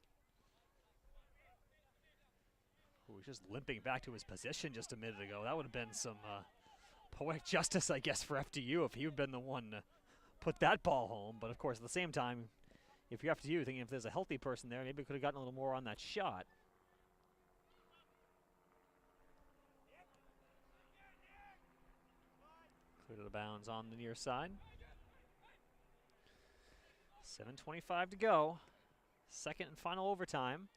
Speaker 1: who was just limping back to his position just a minute ago. That would have been some poetic justice, I guess, for FDU if he had been the one to put that ball home. But of course, at the same time, if you're FDU, thinking if there's a healthy person there, maybe could have gotten a little more on that shot. Clear to the bounds on the near side. 7:25 to go. Second and final overtime.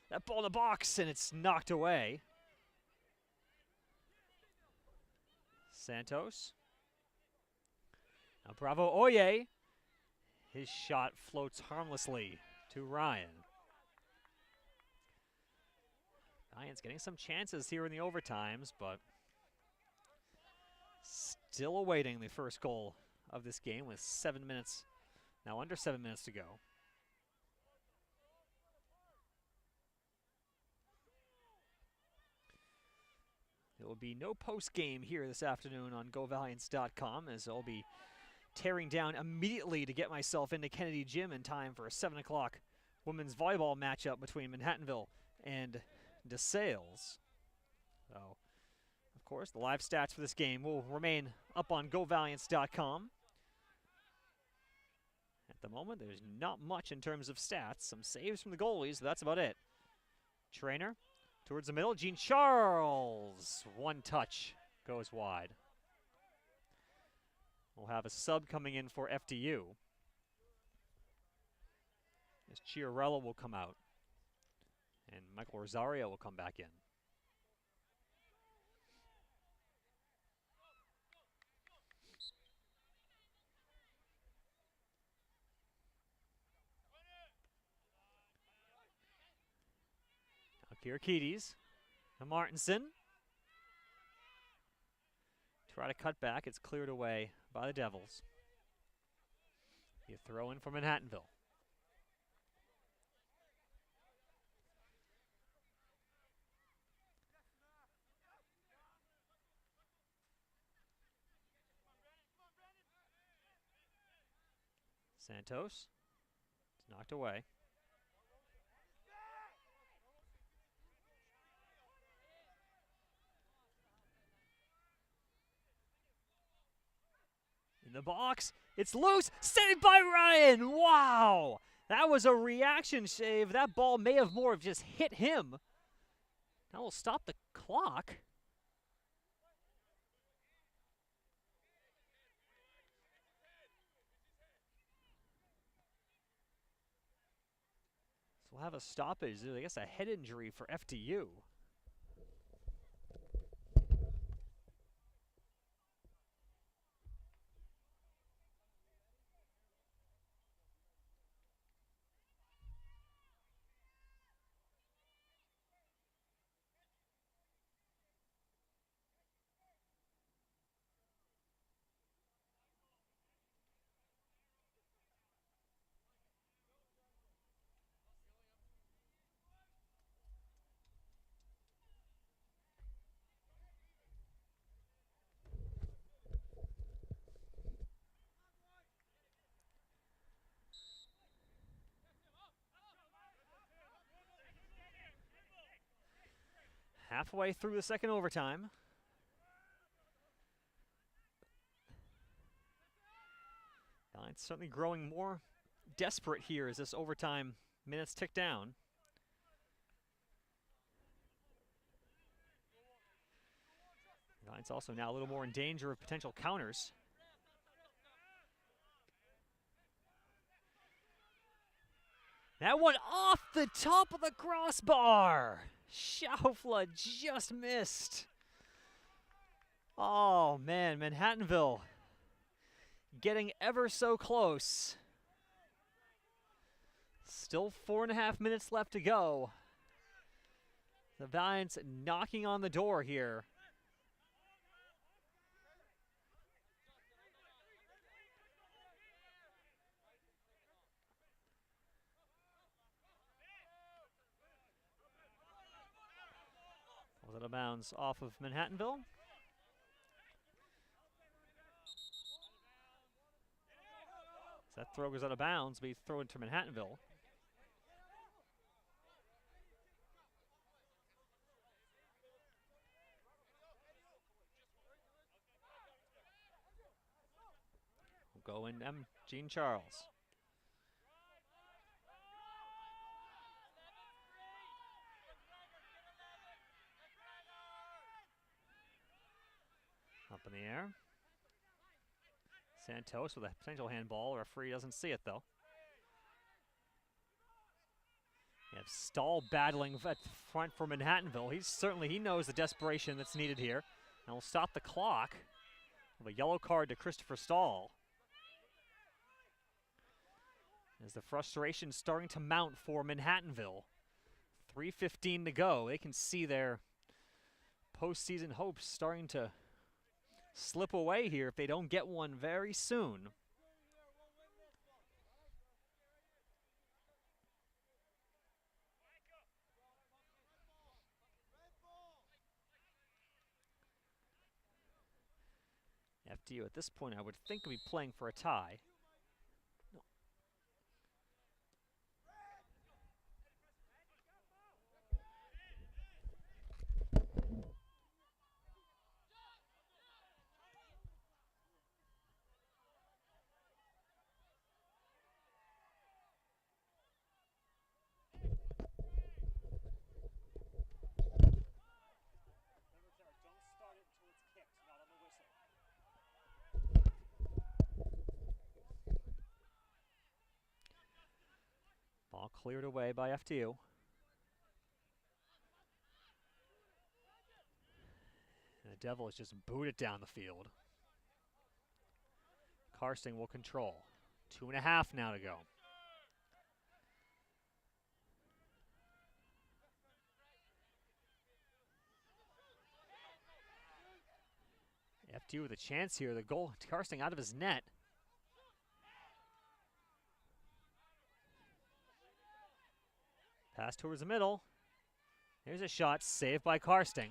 Speaker 1: That ball in the box, and it's knocked away. Santos. Now Bravo Oye. His shot floats harmlessly to Ryan. Ryan's getting some chances here in the overtimes, but still awaiting the first goal of this game with 7 minutes, now under 7 minutes to go. There will be no post game here this afternoon on GoValiants.com, as I'll be tearing down immediately to get myself into Kennedy Gym in time for a 7 o'clock women's volleyball matchup between Manhattanville and DeSales. So, of course, the live stats for this game will remain up on GoValiants.com. At the moment, there's not much in terms of stats. Some saves from the goalies, but that's about it. Trainer towards the middle. Jean Charles. One touch goes wide. We'll have a sub coming in for FDU, as Chiarello will come out, and Michael Rosario will come back in. Now Kirikides to Martinson. Try to cut back. It's cleared away by the Devils. You throw in for Manhattanville. Santos. It's knocked away. In the box, it's loose, saved by Ryan. Wow, that was a reaction save. That ball may have more have just hit him. That will stop the clock. So we'll have a stoppage. I guess a head injury for FDU. Halfway through the second overtime. It's certainly growing more desperate here as this overtime minutes tick down. Giants also now a little more in danger of potential counters. That one off the top of the crossbar. Schaufler just missed. Oh man, Manhattanville getting ever so close. Still 4.5 minutes left to go. The Valiants knocking on the door here. Was out of bounds off of Manhattanville. So that throw goes out of bounds, but he's thrown to Manhattanville. We'll go in Gene Charles. Up in the air. Santos with a potential handball. Referee doesn't see it though. You have Stahl battling at the front for Manhattanville. He knows the desperation that's needed here. And will stop the clock with a yellow card to Christopher Stahl. As the frustration starting to mount for Manhattanville. 3:15 to go. They can see their postseason hopes starting to slip away here if they don't get one very soon. FDU at this point I would think would be playing for a tie. No. Ball cleared away by FDU. And the Devils just boot it down the field. Karsting will control. 2.5 now to go. FDU with a chance here. The goal, Karsting out of his net. Pass towards the middle. Here's a shot saved by Karsting.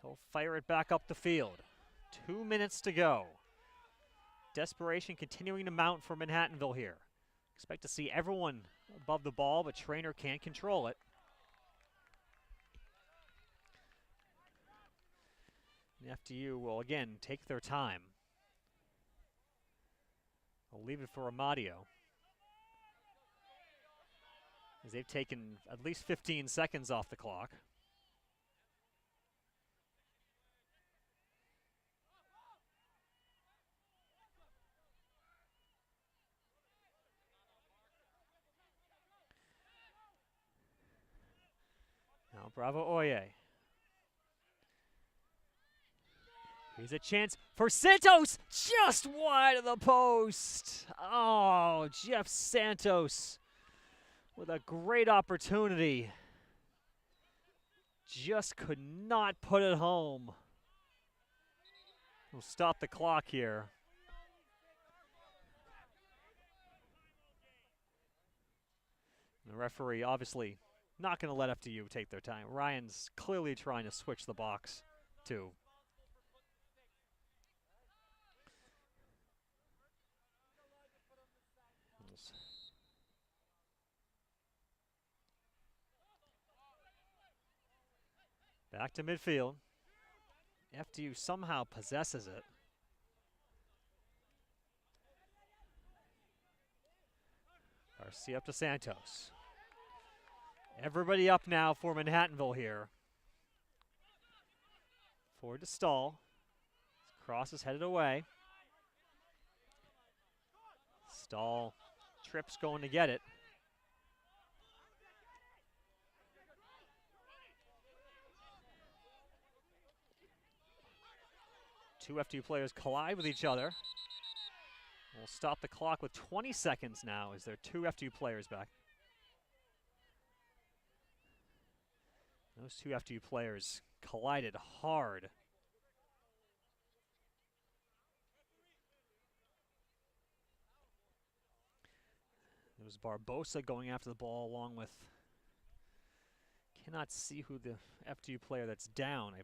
Speaker 1: He'll fire it back up the field. 2 minutes to go. Desperation continuing to mount for Manhattanville here. Expect to see everyone above the ball, but Trainer can't control it. And FDU will again take their time. They'll leave it for Amadio, as they've taken at least 15 seconds off the clock. Now Bravo Oye. Here's a chance for Santos, just wide of the post. Oh, Jeff Santos with a great opportunity. Just could not put it home. We'll stop the clock here. The referee obviously not going to let FDU take their time. Ryan's clearly trying to switch the box too. Back to midfield. FDU somehow possesses it. Garcia up to Santos. Everybody up now for Manhattanville here. Forward to Stahl. Cross is headed away. Stahl trips going to get it. Two FDU players collide with each other. We'll stop the clock with 20 seconds now as there are two FDU players back. Those two FDU players collided hard. It was Barbosa going after the ball along with, cannot see who the FDU player that's down. I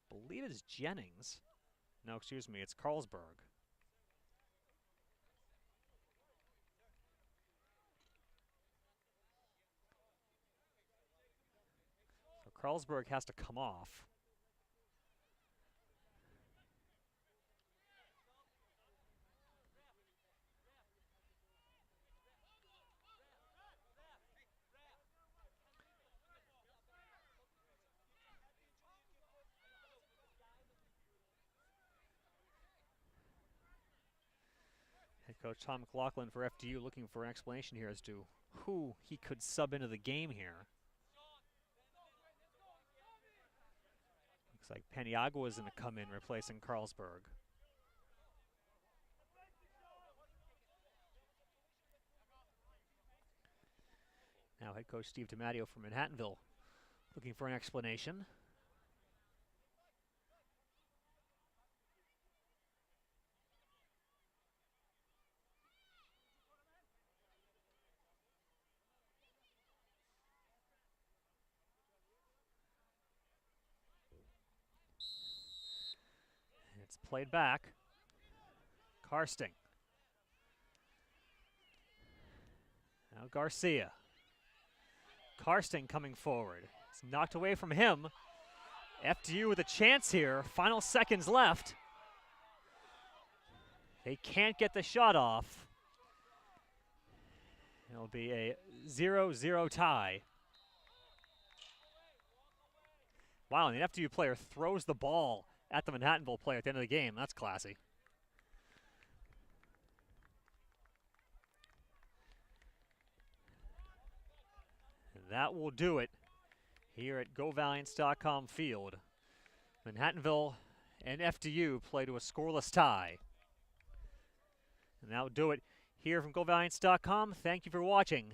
Speaker 1: believe it's Jennings. No, excuse me, it's Carlsberg. So Carlsberg has to come off. Head coach Tom McLaughlin for FDU looking for an explanation here as to who he could sub into the game here. Looks like Paniagua is going to come in replacing Carlsberg. Now head coach Steve DiMatteo from Manhattanville looking for an explanation. It's played back. Karsting. Now Garcia. Karsting coming forward. It's knocked away from him. FDU with a chance here. Final seconds left. They can't get the shot off. It'll be a 0-0 tie. Wow, and the FDU player throws the ball at the Manhattanville player at the end of the game. That's classy. And that will do it here at GoValiants.com field. Manhattanville and FDU play to a scoreless tie. And that will do it here from GoValiants.com. Thank you for watching.